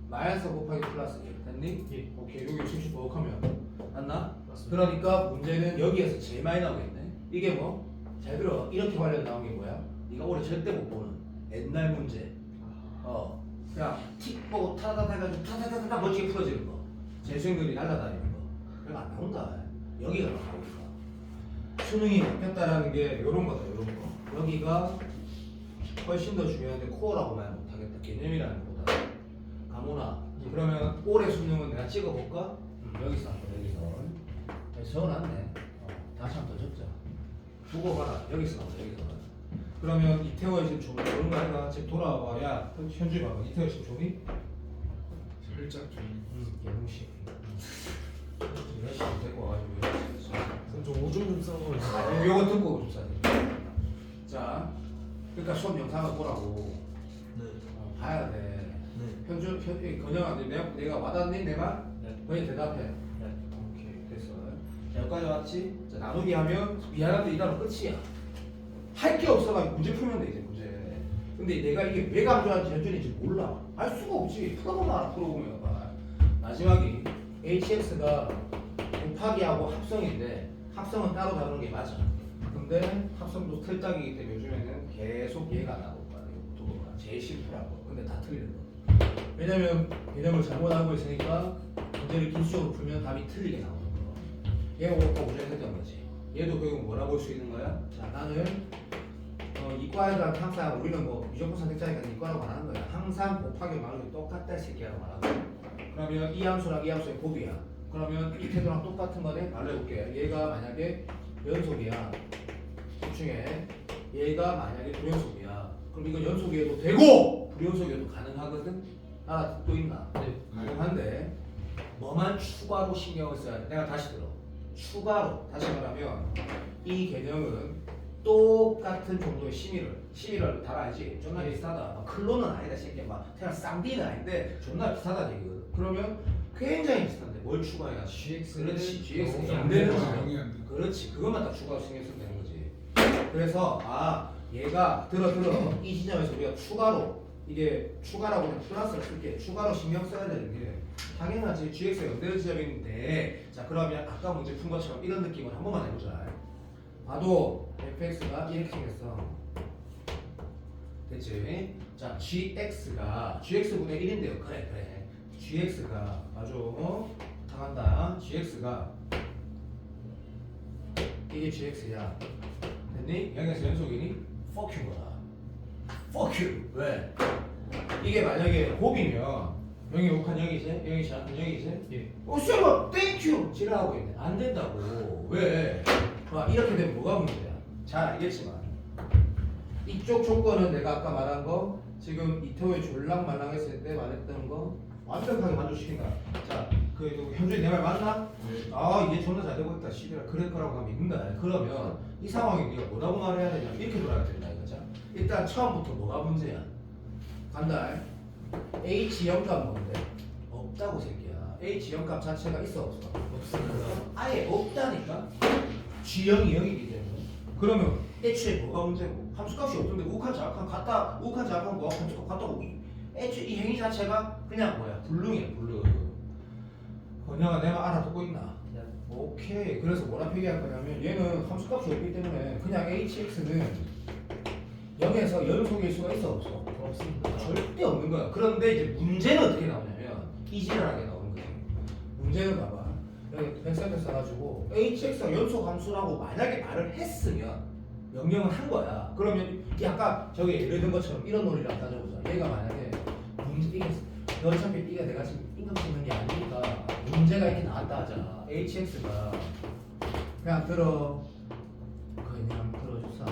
마이너스 곱하기 플러스 1. 됐니? 예. 오케이. 여기 70% 하면 맞나? 맞습니다. 그러니까 문제는 여기에서 제일 많이 나오겠네. 이게 뭐? 잘 들어. 이렇게 관련 나온 게 뭐야? 네가 올해 절대 못 보는 옛날 문제. 그냥 틱 보고 타다다다 해가지고 타다다다 멋지게 풀어지는 거. 재수생들이 날아다니는 거. 그럼 안 나온다. 여기가 나오니까. 수능이 바뀌었다라는 게 요런 거다, 요런 거. 여기가 훨씬 더 중요한데 코어라고 말 못하겠다. 개념이라는 거보다. 가모나. 그러면 올해 수능은 내가 찍어볼까? 여기서 한번 여기서. 적어놨네. 다시 한 번 더 적자. 두고 봐라. 여기서 나와, 여기서 나와. 그러면 이태호의 지금 종이 그런 거 아이가? 지금 돌아와야 현주에 봐봐. 이태호 지금 종이? 살짝 좀. 예능식. 열심히 데리고 와가지고. 좀 오줌 좀 싸고. 아, 요거 듣고 좀 싸야 돼. 자, 그러니까 수업 영상을 보라고. 네. 봐야 돼. 네. 현주, 건영아, 내가 와닿니? 내 말? 네. 너희 대답해. 네. 오케이, 됐어. 자, 여기까지 왔지? 자, 나누기 하면 미안한데 이다로 끝이야. 할 게 없어가지고 문제 풀면 돼, 이제 문제. 근데 내가 이게 왜 강조하는지 현준인지 몰라. 알 수가 없지. 풀어보면 알아, 풀어보면. 마지막이 hx가 곱하기하고 합성인데 합성은 따로 다루는 게 맞아. 근데 합성도 틀딱이기 때문에 요즘에는 계속 얘가 나올 거야. 두고 봐. 제일 심플하고. 근데 다 틀리는 거. 왜냐면 개념을 잘못 알고 있으니까 문제를 기술적으로 풀면 답이 틀리게 나오는 거. 얘가 꼭 우전했던 거지. 얘도 결국 뭐라고 볼 수 있는 거야? 자, 나는 이과에다 항상 우리는 뭐 무조건 선택자니까 이과라고 말하는 거야. 항상 곱하기 말하기 똑같다 이 새끼라고 말하고. 그러면 이 함수랑 이 함수의 곱이야. 그러면 이 태도랑 똑같은 거네. 말해볼게. 얘가 만약에 연속이야. 둘 중에 얘가 만약에 불연속이야. 그럼 이건 연속이어도 되고 불연속이어도 가능하거든. 알아듣고 있나? 네. 가능한데 뭐만 추가로 신경을 써야 돼. 내가 다시 들어. 추가로 다시 말하면 이 개념은 똑같은 정도의 심의를 다 알지. 존나 비슷하다. 막 클론은 아니다 새끼야. 막 그냥 쌍비는 아닌데 존나 비슷하다 이거. 그러면 굉장히 비슷한데 뭘 추가해야? GX. 그렇지. GX 영이 안 안 되는 되는 거죠. 거죠. 그렇지. 그것만 딱 추가로 신경 쓰면 되는 거지. 그래서 얘가 들어 이 지점에서 우리가 추가로 이게 추가라고 그냥 플러스를 쓸게. 추가로 신경 써야 되는 게 당연하지. GX가 연대는 지점인데 자 그러면 아까 문제 푼 것처럼 이런 느낌을 한 번만 해보자. 봐도 fx가 이렇게 생겼어. 됐지? 자 gx가 gx분의 1인데요. 그래. gx가 맞아. 당한다. gx가 이게 gx야. 됐니? 여기서 연속이니? fuck you 거다. fuck you. 왜? 이게 만약에 곱이면 0이 욕한 0이지? 0이 작은 0이지? 예. 쎄봐 땡큐! 지랄하고 있네. 안 된다고. 왜? 봐, 이렇게 되면 뭐가 문제야? 잘 알겠지만 이쪽 조건은 내가 아까 말한 거 지금 이태호의 졸랑말랑했을 때 말했던 거 완벽하게 만족시킨다. 자, 현준이 내 말 맞나? 네. 이게 존나 잘 되고 있다. 시비라 그럴 거라고 난 믿는다. 그러면 이 상황에 네가 뭐라고 말해야 되냐? 이렇게 돌아야 된다 이거죠. 일단 처음부터 뭐가 문제야? 간다. H 영값 뭔데? 없다고 새끼야. H 영값 자체가 있어 없어? 없습니다. 아예 없다니까. G형이 0이기 때문에. 그러면 애초에 뭐가 문제고? 함수값이 없던데 우칸 자악한 같다. 우칸 자악한 거 함수값 같다 보기. 애초에 이 행위 자체가 그냥 뭐야? 불능이야 불능. 건영아 내 말 알아듣고 있나? 네. 오케이. 그래서 뭐라 표기할 거냐면 얘는 함수값이 없기 때문에 그냥 hx는 0에서 연속일 수가 있어 없어? 없습니다. 절대 없는 거야. 그런데 이제 문제는 어떻게 나오냐면 이지랄하게 나오는 거지. 문제는 봐봐. 여기 백센터 써가지고 hx가 연속 함수라고 만약에 말을 했으면 명령을 한 거야. 그러면 아까 저기 예를 든 것처럼 이런 논리를 따져보자. 얘가 만약에 이게 어차피 이게 내가 지금 임금 찍는 게 아니니까 문제가 이렇게 나왔다 하잖아. hx가 그냥 그냥 들어주사.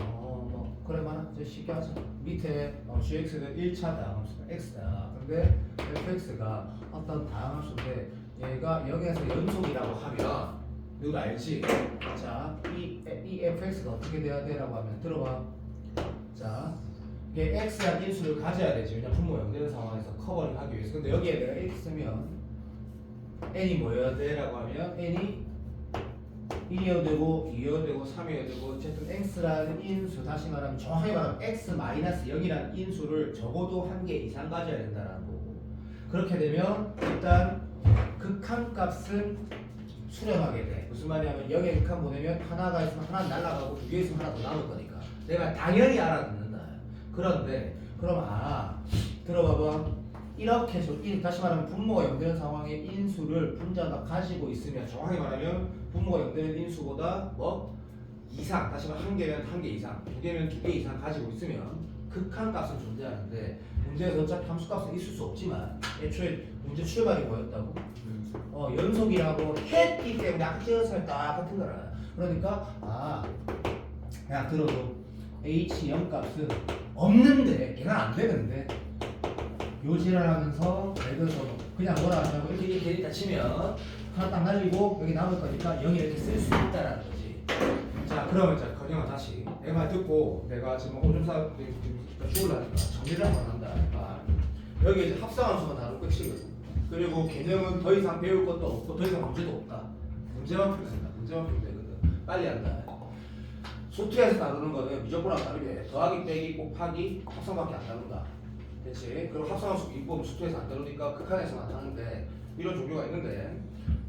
그래 말아. 이제 쉽게 하자. 밑에 gx는 1차 다항함수가 x다. 근데 fx가 어떤 다항함수인데 얘가 0에서 연속이라고 하면 누구 알지? 자, 이 fx가 어떻게 돼야 되라고 하면 들어봐. 자, 이게 x한 인수를 가져야 되지. 왜냐면 분모 0되는 상황에서 커버를 하기 위해서. 근데 여기에 내가 x면 n이 뭐여야 돼라고 하면 n이 1이어도 되고 2이어도 되고 3이어도 되고 어쨌든 x라는 인수, 다시 말하면 정확하게 말하면 x-0이라는 인수를 적어도 한 개 이상 가져야 된다는 거고. 그렇게 되면 일단 극한값은 수렴하게 돼. 무슨 말이냐면 0에 극한 보내면 하나가 있으면 하나 날아가고 두 개 있으면 하나 더 남을 거니까 내가 당연히 알아듣는다. 그런데 그럼 들어봐봐. 이렇게 해서 다시 말하면 분모가 0되는 상황에 인수를 분자가 가지고 있으면 정확히 말하면 분모가 0되는 인수보다 뭐 이상, 다시 말하면 한 개면 한 개 이상, 두 개면 두 개 이상 가지고 있으면 극한값은 존재하는데 문제에서 어차피 함수값은 있을 수 없지만 애초에 문제 출발이 뭐였다고? 연속이라고 했기 때문에 아까 찍었을 딱 같은 거라. 그러니까 그냥 들어도 h0 값은 없는데 걔가 안 되는데 요지를 하면서 레드서 그냥 뭐라 하냐고 이렇게 일단 치면 하나 딱 날리고 여기 남을 거니까 0이 이렇게 쓸 수 있다라는 거지. 자 그러면 자 건영아 다시 내 말 듣고 내가 지금 오줌사 죽으려니까 정리를 한번 한다. 여기 이제 합성함수만 다룰 끝이거든. 그리고 개념은 더 이상 배울 것도 없고 더 이상 문제도 없다. 문제만 풀면 된다. 문제만 풀면 되거든. 빨리 한다. 소투에서 다루는 거는 미적분하고 다르게 더하기 빼기 곱하기 합성밖에 안 다룬다. 그렇지? 그럼 합성함수 이법은 수투에서 안 다루니까 극한에서만 하는데 이런 종류가 있는데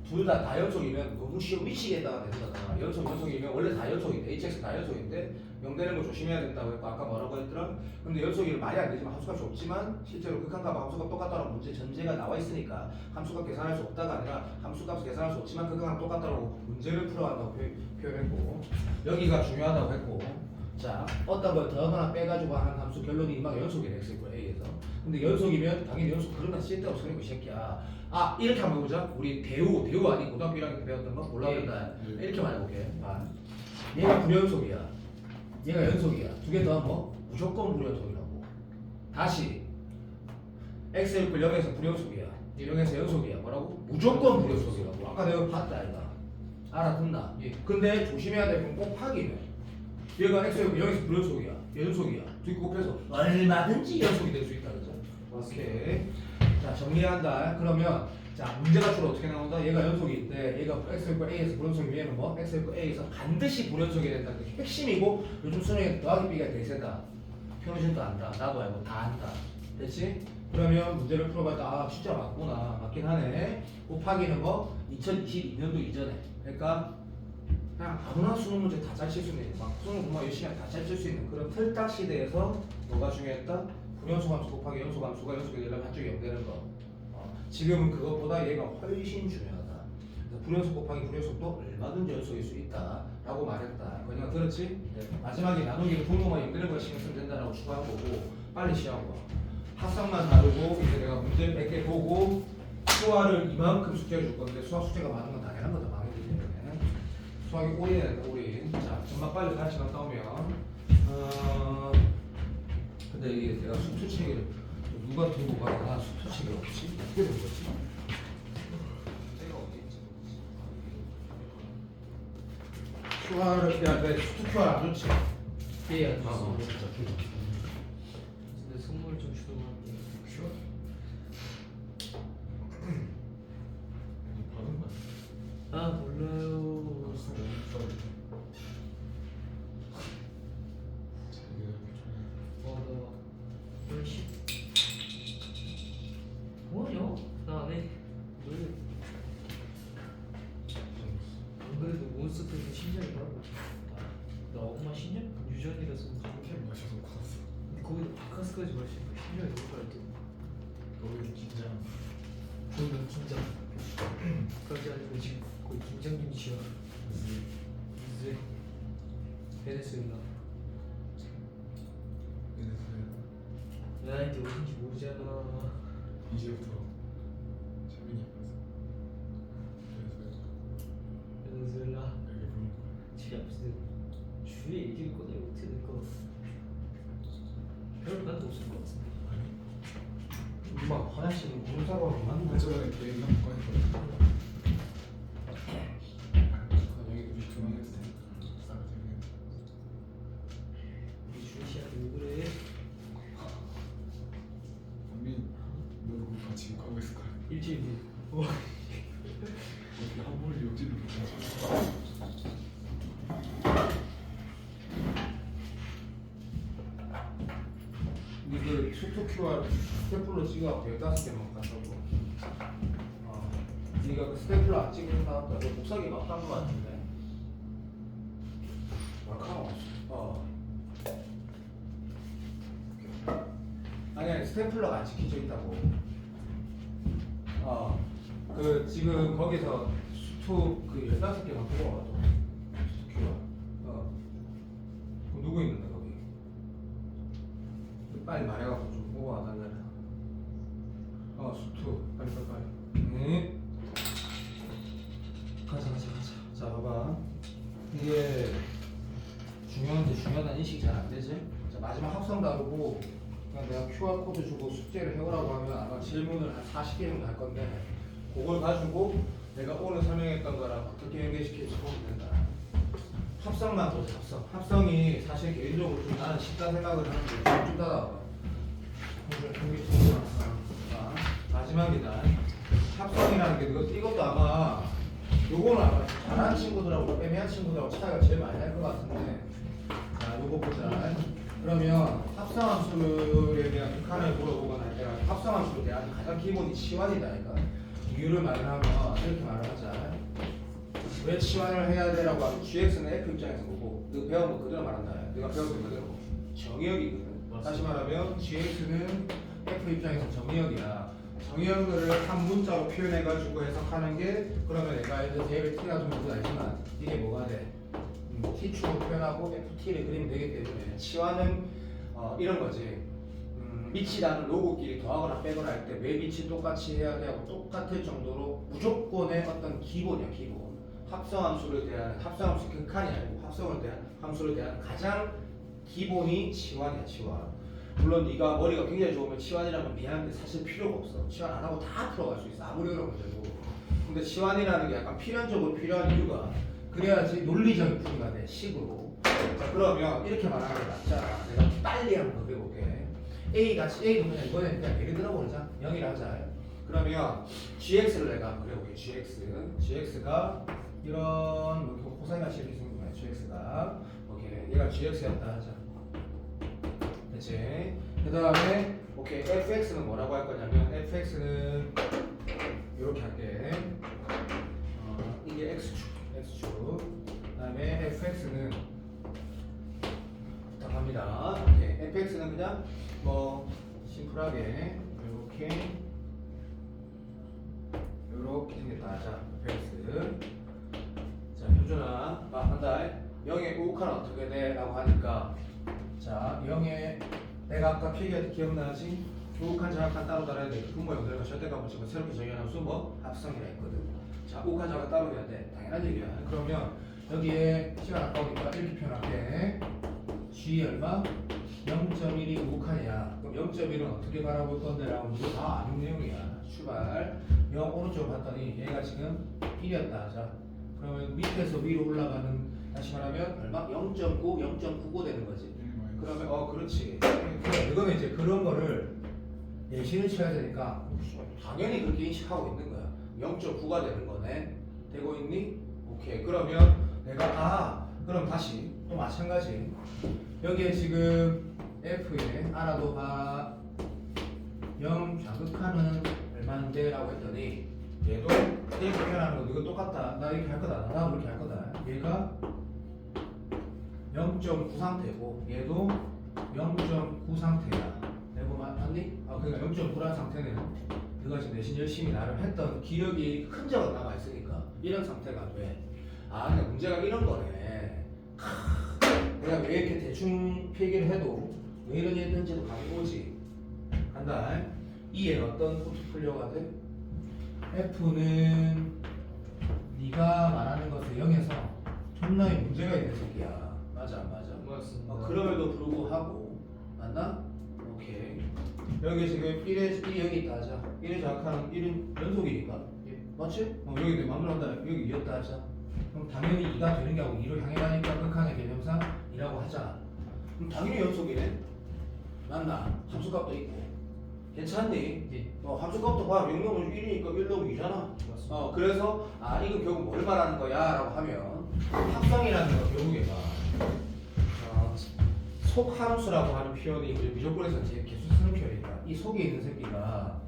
둘 다 연속이면 너무 쉬워 미치겠다가 되는 거다. 연속이면 원래 다 연속인데 HX 다 연속인데 0 되는 거 조심해야 된다고 했고 아까 뭐라고 했더라? 근데 연속이면 말이 안 되지만 함수값이 없지만 실제로 극한값과 함수값 똑같다는 문제 전제가 나와 있으니까 함수값 계산할 수 없다가 아니라 함수값 계산할 수 없지만 극한값 똑같다고 문제를 풀어간다고 표현했고 여기가 중요하다고 했고 자 어떤 걸 더하거나 빼가지고 하는 함수 결론이 막 연속이래 X일 거야 A에서. 근데 연속이면 당연히 연속 그런 거 쓸데없어 이 새끼야. 이렇게 한번 해보자. 우리 대우 아니 고등학교 1학년 때 배웠던 거 올라온다. 이렇게 말해볼게. 얘가 불연속이야. 얘가 연속이야. 두 개 더하면 뭐? 무조건 불연속이라고. 다시 X일 걸 0에서 불연속이야. 0에서 연속이야. 뭐라고? 무조건 불연속이라고. 아까 내가 봤다 이거. 알아듣나? 예. 근데 조심해야 될 건 곱하기는 얘가 X일 걸 0에서 불연속이야. 연속이야. 두 개 곱해서 얼마든지 연속이 될 수 있다 그죠? 오케이. 자 정리한다. 그러면 자 문제가 주로 어떻게 나온다? 얘가 연속인데 얘가 x일 a에서 불연속이면 뭐 x일 a에서 반드시 불연속이 된다. 그게 핵심이고 요즘 수능에 더하기 빼기가 대세다. 평신도 안다. 나도 알고 다 안다. 됐지? 그러면 문제를 풀어봤다. 진짜 맞구나. 맞긴 하네. 곱하기는 뭐 2022년도 이전에. 그러니까 그냥 아무나 수능 문제 다 잘 칠 수 있는 막 수능 정말 열심히 하면 다 잘 칠 수 있는 그런 틀딱 시대에서 뭐가 중요했다? 불연속함수 곱하기 연속함수가 연속이 되려면 한쪽이 0 되는 거. 지금은 그것보다 얘가 훨씬 중요하다. 그래서 불연속 곱하기 불연속도 얼마든지 연속일 수 있다라고 말했다. 그냥 들었지? 네. 마지막에 나누기를 분모만 0 되는 걸 신경 쓰면 된다라고 추가한 거고 빨리 시험 봐. 합성만 다루고 이제 내가 문제 몇 개 보고 수화를 이만큼 숙제해 줄 건데 수학 숙제가 많은 건 당연한 거다. 망했기 때문에 수학이 올인해야 된다. 올인. 자, 정말 빨리 다시 갔다 오면 근데 이게 내가 수투책을 누가 들고 가나 수투책이 없지? 어떻게 된 거지? 내가 어디 있지? 수화를 야, 수투큐알 안 좋지? 예, 진짜 근데 선물 좀 주도록 할게요. 큐? 받은 거야? 몰라요. 나 훨씬 뭐냐? 나 안 해. 안 그래도 몬스터 때문에 심장이 나고 나 엄마 심장 유전이라서 캠 마셔서 받았어. 근데 거기다 바카스까지 마시니까 심장이 너무 빨리 뛰어. 너무 긴장. 저는 긴장 까지 아니고 지금 거의 긴장 김치야. 이제 베네수엘라 나한테 어딘지 모르잖아. 이제부터 재민이 베네수엘라 여기 보는 거. 집에 앞에서 주위에 얘기를 꺼내 어떻게 될까? 별로 나도 없을 것 같은데. 엄마 화장실에 물 사고 만나. 저번에 게임 한번 꺼냈거든. 여기 우리 그만했을 테니까 싸울 때문에. 우리 주희 씨한테 왜 그래? 언니 너도 그거 같이 가고 있을 거야. 일주일 뒤. 어떻게 한 번을 욕지를 못하지? 이거 수투큐알 스태플러 찍어갖고 15개만 가져오고 네가 그 스태플러 안 찍은 다음에 너 목사기 막 딴 거 같은데 막하고 이거 아니 스탬플러가 안 지켜져 있다고. 그 지금 거기서 수투 그 15개만 뽑아와 또. 수투 큐가. 그럼 누구 있는데 거기? 빨리 말해갖고 좀 뽑아와 달라. 수투 빨리. 네. 가자. 자 봐봐. 이게 중요하다는 인식이 잘 안 되지? 자 마지막 합성 다루고 그냥 내가 QR 코드 주고 숙제를 해오라고 하면 아마 질문을 한 40개 정도 할 건데 그걸 가지고 내가 오늘 설명했던 거랑 어떻게 연계시킬지 보면 된다. 합성만 보자. 합성이 사실 개인적으로 좀 나는 쉽다 생각을 하는데 좀 따라와봐. 마지막이다. 합성이라는 게 이것도 아마 요거는 아마 잘하는 친구들하고 애매한 친구들하고 차이가 제일 많이 날 것 같은데. 자, 요거 보자. 그러면 합성함수에 대한 극한을 물어보거나 할 때가 합성함수에 대한 가장 기본이 치환이다니까. 이유를 말하면 이렇게 말을 하자. 왜 치환을 해야 되라고 하면 gx는 f 입장에서 보고 너 배운 거 그대로 말한다. 내가 배운 거 그대로 정의역이거든. 다시 말하면 gx는 f 입장에서 정의역이야. 정의역을 한 문자로 표현해가지고 해석하는 게 그러면 내가 이제 대를 t가 좀 모두 알지만 이게 뭐가 돼? t축으로 표현하고 ft를 그리면 되기 때문에 치환은 이런 거지. 미치라는 로고끼리 더하거나 빼거나 할 때 왜 미치 똑같이 해야 되고 똑같을 정도로 무조건의 어떤 기본이야 기본. 합성함수를 대한 합성함수 극한이 아니고 합성을 대한 함수를 대한 가장 기본이 치환이야 치환. 물론 네가 머리가 굉장히 좋으면 치환이라면 미안한데 사실 필요가 없어. 치환 안 하고 다 풀어갈 수 있어. 아무리 어려운 문제도. 근데 치환이라는 게 약간 필연적으로 필요한 이유가 그래야지 논리적인 풀이가 돼 식으로. 자 그러면 이렇게 말하는 게 맞잖아. 내가 빨리 한번 더 해볼게. A도 그냥 이번에 그냥 예를 들어보자. 0이라 하자. 그러면 gx를 내가 한번 그려볼게. gx가 이런 뭐 코사인같이 이렇게 생긴 거야. gx가 오케이. 얘가 gx였다 하자. 그치? 그 다음에 오케이 fx는 뭐라고 할 거냐면 fx는 이렇게 할게. 이게 x축. 그 다음에 fx는 부탁합니다. 오케이. fx는 그냥 뭐 심플하게 이렇게 생겼다. 자, fx. 자, 효준아, 한다. 0의 우극한은 어떻게 돼? 라고 하니까 자, 0의 내가 아까 필기할 때 기억나지? 우극한 정확한 따로 달아야 돼. 분모 연결과 절대값을 지금 새롭게 정의하는 수 뭐? 합성이라 했거든. 자, 우극한 정확한 따로 해야 돼. 당연한 얘기야. 그러면 여기에 시간 아까우니까 이렇게 표현할게. g 얼마? 0.1이 우극한이야. 그럼 0.1은 어떻게 바라볼 건데? 라고 하면 이거 다 아는 내용이야. 출발. 0 오른쪽으로 봤더니 얘가 지금 1이었다 하자. 그러면 밑에서 위로 올라가는 다시 말하면 얼마? 0.9, 0.99 되는 거지. 그러면 그렇지. 이거는 이제 그런 거를 예시를 쳐야 되니까 당연히 그렇게 인식하고 있는 거야. 0.9가 되는 거네. 되고 있니? 오케이. 그러면 내가 그럼 다시 또 마찬가지. 여기에 지금 F에 알아도 봐 0 좌극하는 얼마인데? 라고 했더니 얘도 이렇게 표현하는 거 이거 똑같다. 나 이렇게 할 거다. 나 그렇게 할 거다. 얘가 0.9 상태고 얘도 0.9 상태야. 내고 맞니? 그러니까 0.9라는 상태는 너가 지금 내신 열심히 나름 했던 기억이 흔적은 남아있으니까 이런 상태가 돼. 그러니까 문제가 이런 거네. 내가 왜 이렇게 대충 필기를 해도 왜 이러니 했는지도 감이 오지. 간다. 이에 어떤 포트폴리오가 돼? F는 네가 말하는 것을 0에서 존나게 문제가 있는 새끼야. 맞아 안 맞아? 맞습니다. 그럼에도 불구하고 맞나? 오케이. 여기 지금 1에 여기 있다 하자. 1에 정확한 1은 연속이니까. 예. 맞지? 여기 내 맘대로 한다. 여기 2였다 하자. 그럼 당연히 2가 되는 게 아니고 2로 향해 가니까 극한의 개념상 2라고 하잖아. 그럼 당연히 연속이네. 맞나? 함수값도 있고. 괜찮니? 예. 함수값도 봐. 0 넣으면 1이니까 1 넣으면 2잖아. 맞습니다. 그래서 이건 결국 뭘 말하는 거야? 라고 하면 합성이라는 거 결국에 속함수라고 하는 표현이 미적분에서 제일 계속 쓰는 표현이다. 이 속에 있는 새끼가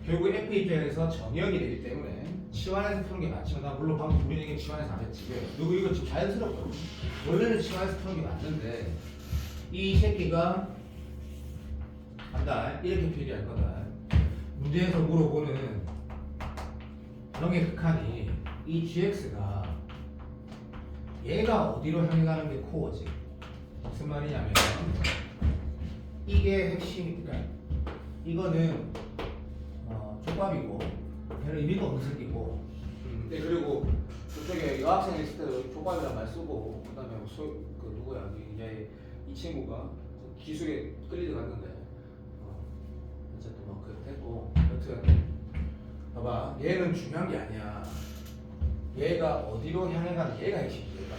결국 F 입장에서 정의역이 되기 때문에 치환해서 푸는 게 맞지만 나 물론 방금 우리 얘기 치환해서 안 했지. 누구 이거 지금 자연스럽거든. 원래는 치환해서 푸는 게 맞는데 이 새끼가 한다. 이렇게 필기할 거다. 문제에서 물어보는 영의 극한이 이 gx가 얘가 어디로 향해 가는 게 코어지. 무슨 말이냐면 이게 핵심이니까 이거는 족밥이고 얘는 의미가 없는 새끼고. 네, 그리고 저쪽에 여학생 있을 때도 족밥이란 말 쓰고 그다음에 그 누구야 이제 이 친구가 기술에 끌리러 갔는데 어쨌든 뭐 그렇게 했고 여튼 봐봐 얘는 중요한 게 아니야. 얘가 어디로 향해 가는 얘가 핵심이야. 얘가.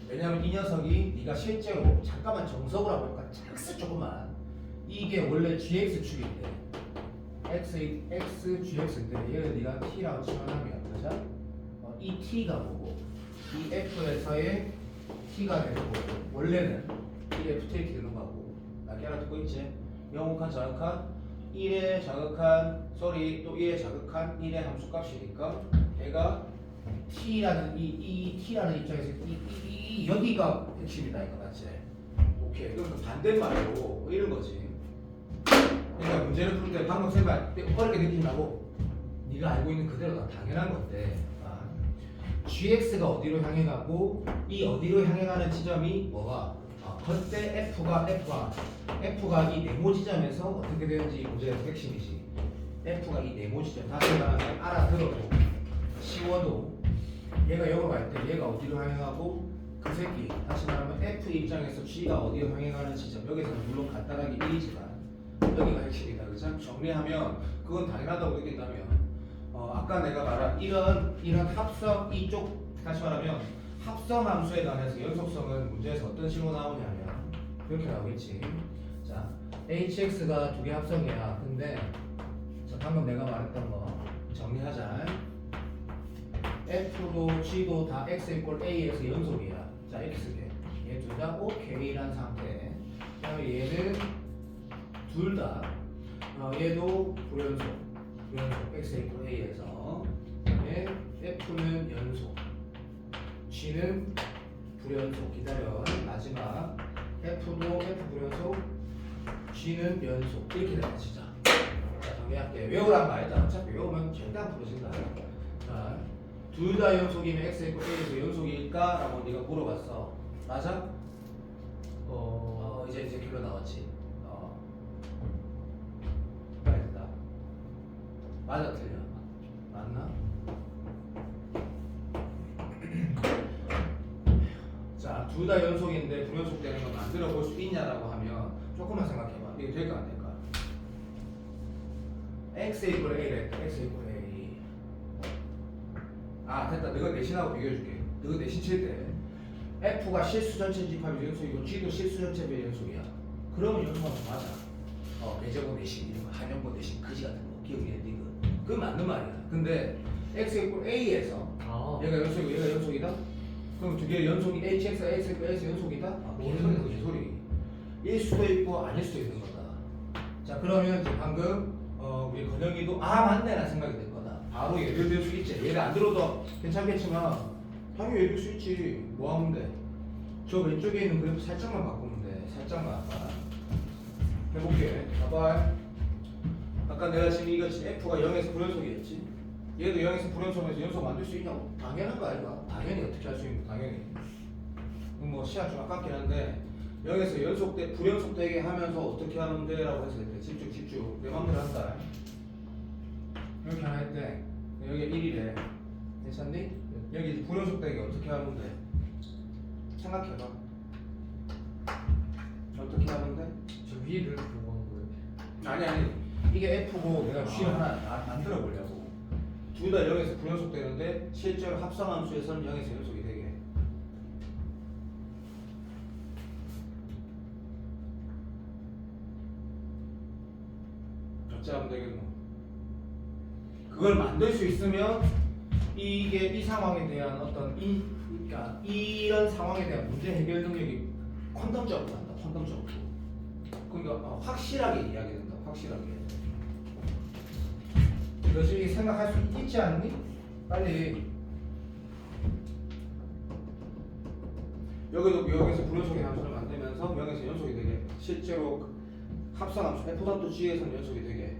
왜냐면 이 녀석이 네가 실제로 잠깐만 정석을 하고 볼까 작스 조금만 이게 원래 gx축인데 x gx인데 얘를 네가 t라고 치환하면 그죠? 이 t가 뭐고 이 f에서의 t가 되는 거고 원래는 이 ftx 되는 거고 나게 알아듣고 있지? 영욱한 자극한 1의 자극한 또 1의 자극한 1의 함수값이니까 얘가 t라는 이 t라는 입장에서 이 여기가 핵심이다 이거 맞지? 오케이 그럼 그 반대말로 이런 거지. 그러니까 문제를 풀 때 방금 생각 어렵게 느낀다고 네가 알고 있는 그대로 다 당연한 건데 gx가 어디로 향해 가고 이 어디로 향해 가는 지점이 뭐가 그때 f가 이 네모 지점에서 어떻게 되는지 문제에서 핵심이지. f가 이 네모 지점 다시 말하면 알아들어도 쉬워도 얘가 여기로 갈 때 얘가 어디로 향해 가고 그 새끼 다시 말하면 f 입장에서 g가 어디로 향해 가는 지점 여기서는 물론 간단하게 1이지만 여기가 핵심이다. 그죠? 정리하면 그건 당연하다고 느낀다면 아까 내가 말한 이런 합성 이쪽 다시 말하면 합성 함수에 관해서 연속성은 문제에서 어떤 식으로 나오냐면 이렇게 나오겠지. 자, hx가 두 개 합성이야. 근데 자, 방금 내가 말했던 거 정리하자. f도 g도 다 x = a에서 연속이야. 자, x개. 얘 둘 다 ok란 상태. 그다음에 얘는 둘 다 얘도 불연속 x = a에서 f는 연속 g는 불연속 기다려 마지막 f도 f 불연속 g는 연속 이렇게 되는 진짜. 자 정리할게. 외우란 말이다. 어차피 외우면 절대 안 풀어진다. 자, 둘 다 연속이면 x = a에서 연속일까? 라고 네가 물어봤어. 맞아? 이제 결론 나왔지. 됐다. 맞아 틀려? 맞나? 자, 둘 다 연속인데 불연속 되는 거 만들어 볼 수 있냐라고 하면 조금만 생각해봐. 이게 될까 안 될까? x = a래. x = a. 됐다. 너가 내신하고 비교해줄게. 너가 내신 칠 때 f가 실수 전체 집합이 연속이고 g도 실수 전체 배 연속이야. 그러면 연속하면 맞아. 배제곱 내신 이런 거 한연고 내신 그지 같은 거 기억해 니거. 그건 맞는 말이야. 근데 x = a에서 얘가 연속이고 얘가 연속이다? 그럼 두 개 연속이 hx가 x = a에서 연속이다? 개소리다 개소리. 일 수도 있고 아닐 수도 있는 거다. 자 그러면 이제 방금 우리 건영이도 맞네 라는 생각이 들 거다. 바로 예를 들 수 있지. 얘가 안 들어도 괜찮겠지만 당연히 예를 들 수 있지. 뭐 하면 돼? 저 왼쪽에 있는 그래프 살짝만 바꾸면 돼. 살짝만 해볼게. 봐봐. 아까 내가 지금 이거 f가 0에서 불연속이었지. 얘도 0에서 불연속에서 연속 만들 수 있냐고. 당연한 거 아닌가? 당연히 어떻게 할 수 있는 거 당연히. 뭐 시간 좀 아깝긴 한데 0에서 연속돼 불연속되게 하면서 어떻게 하면 돼? 라고 했을 때 집중 내 맘대로 한다. 이렇게 하나 했대. 여기 1이래. 괜찮니? 여기 불연속되게 어떻게 하면 돼? 생각해봐. 어떻게 하면 돼? 저 위를 보고 하는 거예요. 아니 이게 F고 내가 G를 하나 만들어 보려고. 둘 다 0에서 불연속 되는데 실제로 합성함수에서는 0에서 연속이 되게. 어찌 하면 되겠노? 그걸 만들 수 있으면 이게 이 상황에 대한 어떤 그러니까 이런 상황에 대한 문제 해결 능력이 퀀텀적으로 한다. 퀀텀적으로. 그러니까 확실하게 이야기된다. 확실하게. 이것이 생각할 수 있지 않니? 빨리. 여기도 0에서 불연속의 함수를 만들면서 0에서 연속이 되게 실제로 합성함수 f.g에서는 연속이 되게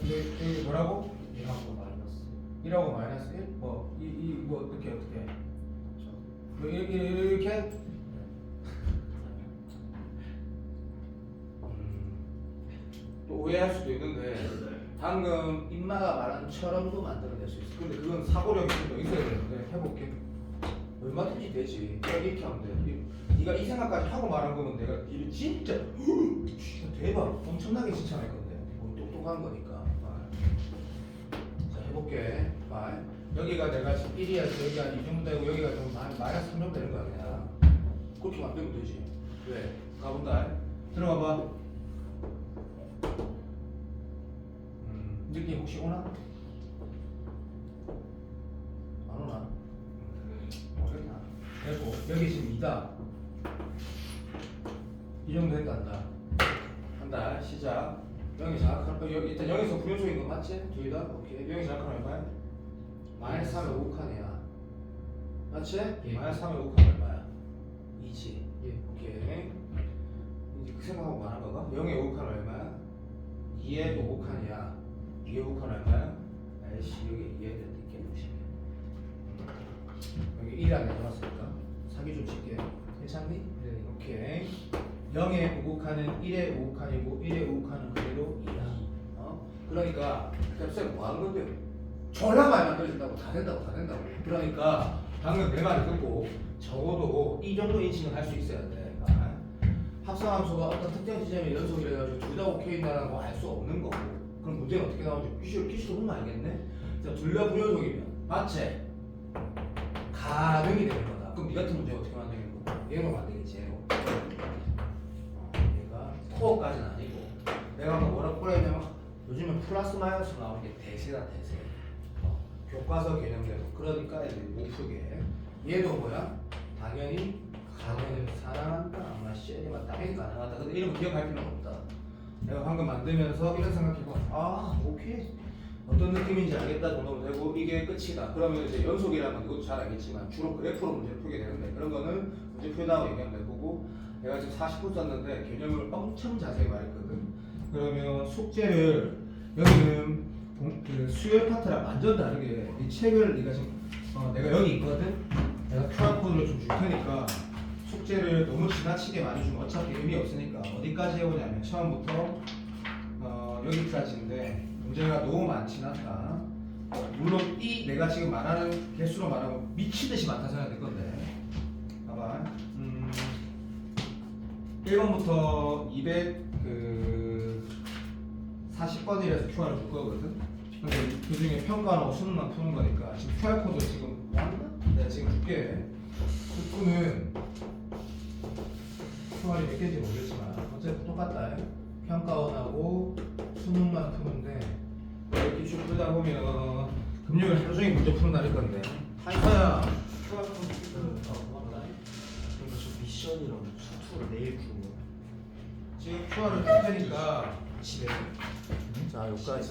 여기 뭐라고? 1하고 마이너스 1하고 마이너스 1? 뭐 어떻게 뭐 이렇게? 또 오해할 수도 있는데 방금 인마가 말한 처럼도 만들어낼 수 있어. 근데 그건 사고력이 좀 더 있어야 되는데 해볼게. 얼마든지 되지. 이렇게 하면 돼. 네가 이 생각까지 하고 말한 거면 내가 이를 진짜 대박 엄청나게 칭찬할 건데 뭐 똑똑한 거니까. 자 해볼게. 여기가 내가 지금 1이야. 여기가 이 정도 되고 여기가 좀 마이너스 3 정도 되는 거야 그냥. 그렇게 만들면 되지. 왜? 가본다. 들어가 봐. 느낌 혹시 오나? 안 오나? 모르겠나? 그리고 여기 지금 2다. 이 정도 했단다. 한다. 시작. 0이 정확한 일단 0에서 부연속인 거 맞지? 둘 다? 오케이. 0이 정확한 얼마야? 마이너스 3의 5칸이야. 맞지? 예. 마이너스 3의 5칸 얼마야? 2지. 예. 오케이. 이제 그 생각하고 말한 거가 0의 5칸 얼마야? 2의 5칸이야. 2의 5칸 얼마야? 아이씨 여기 2의 뜰게 보시면 여기 1이 안에 들어왔으니까 사기 좀 칠게. 괜찮니? 네. 오케이. 0의 5칸은 1의 5칸이고 1의 5칸은 그대로 2야. 그러니까 쌤 뭐 하는 건데요? 졸라 많이 만들어진다고 다 된다고. 그러니까 방금 내 말을 듣고 적어도 이 정도 인식은 할 수 있어야 돼. 합성함수가 어떤 특정 지점에 연속이라 해가지고 둘 다 오케이다라는 거 알 수 없는 거고. 그럼 문제는 어떻게 나오는지 기시로 보면 알겠네. 자, 둘 다 불연속이면 맞지? 가능이 되는 거다. 그럼 니 같은 문제 어떻게 만들겠는 거야? 얘로 만들겠지. 얘로. 얘가 코어까지는 아니고 내가 아까 뭐라고 그랬냐면 요즘은 플러스 마이너스 나오는 게 대세다 대세. 교과서 개념대로. 그러니까 이제 못 풀게. 얘도 뭐야? 당연히 가능을 사랑한다. 아마 씨발 당연히 가능하다. 근데 이런 거 기억할 필요는 없다. 내가 방금 만들면서 이런 생각해봐. 오케이. 어떤 느낌인지 알겠다 정도면 되고 이게 끝이다. 그러면 이제 연속이라면 그것도 잘 알겠지만 주로 그래프로 문제를 풀게 되는데 그런 거는 문제 풀다고 얘기하면 될 거고 내가 지금 40분 썼는데 개념을 엄청 자세히 말했거든. 그러면 숙제를 여기는 그 수열 파트랑 완전 다르게 이 책을 네가 지금 내가 여기 있거든. 내가 QR 코드를 좀 줄 테니까 숙제를 너무 지나치게 많이 주면 어차피 의미 없으니까 어디까지 해보냐면 처음부터 여기까지인데 문제가 너무 많진 않다. 물론 이 내가 지금 말하는 개수로 말하면 미치듯이 많다 생각될 건데 봐봐. 1번부터 240번이라서 QR을 줄 거거든. 근데 그 중에 평가하고 수능만 푸는 거니까 지금 QR 코드 지금 왔나? 내가 지금 줄게. 숙구는 QR이 몇 개인지 모르겠지만 어쨌든 똑같다. 평가원하고 수능만 푸는데 이렇게 쭉 풀다 보면 금요일 하루 종일 문제 푸는 날일 건데 한사야 QR 코드 고맙다. 그러니까 저 미션이랑 수투를 내일 주고 지금 QR을 줄 테니까 집에 자 여기까지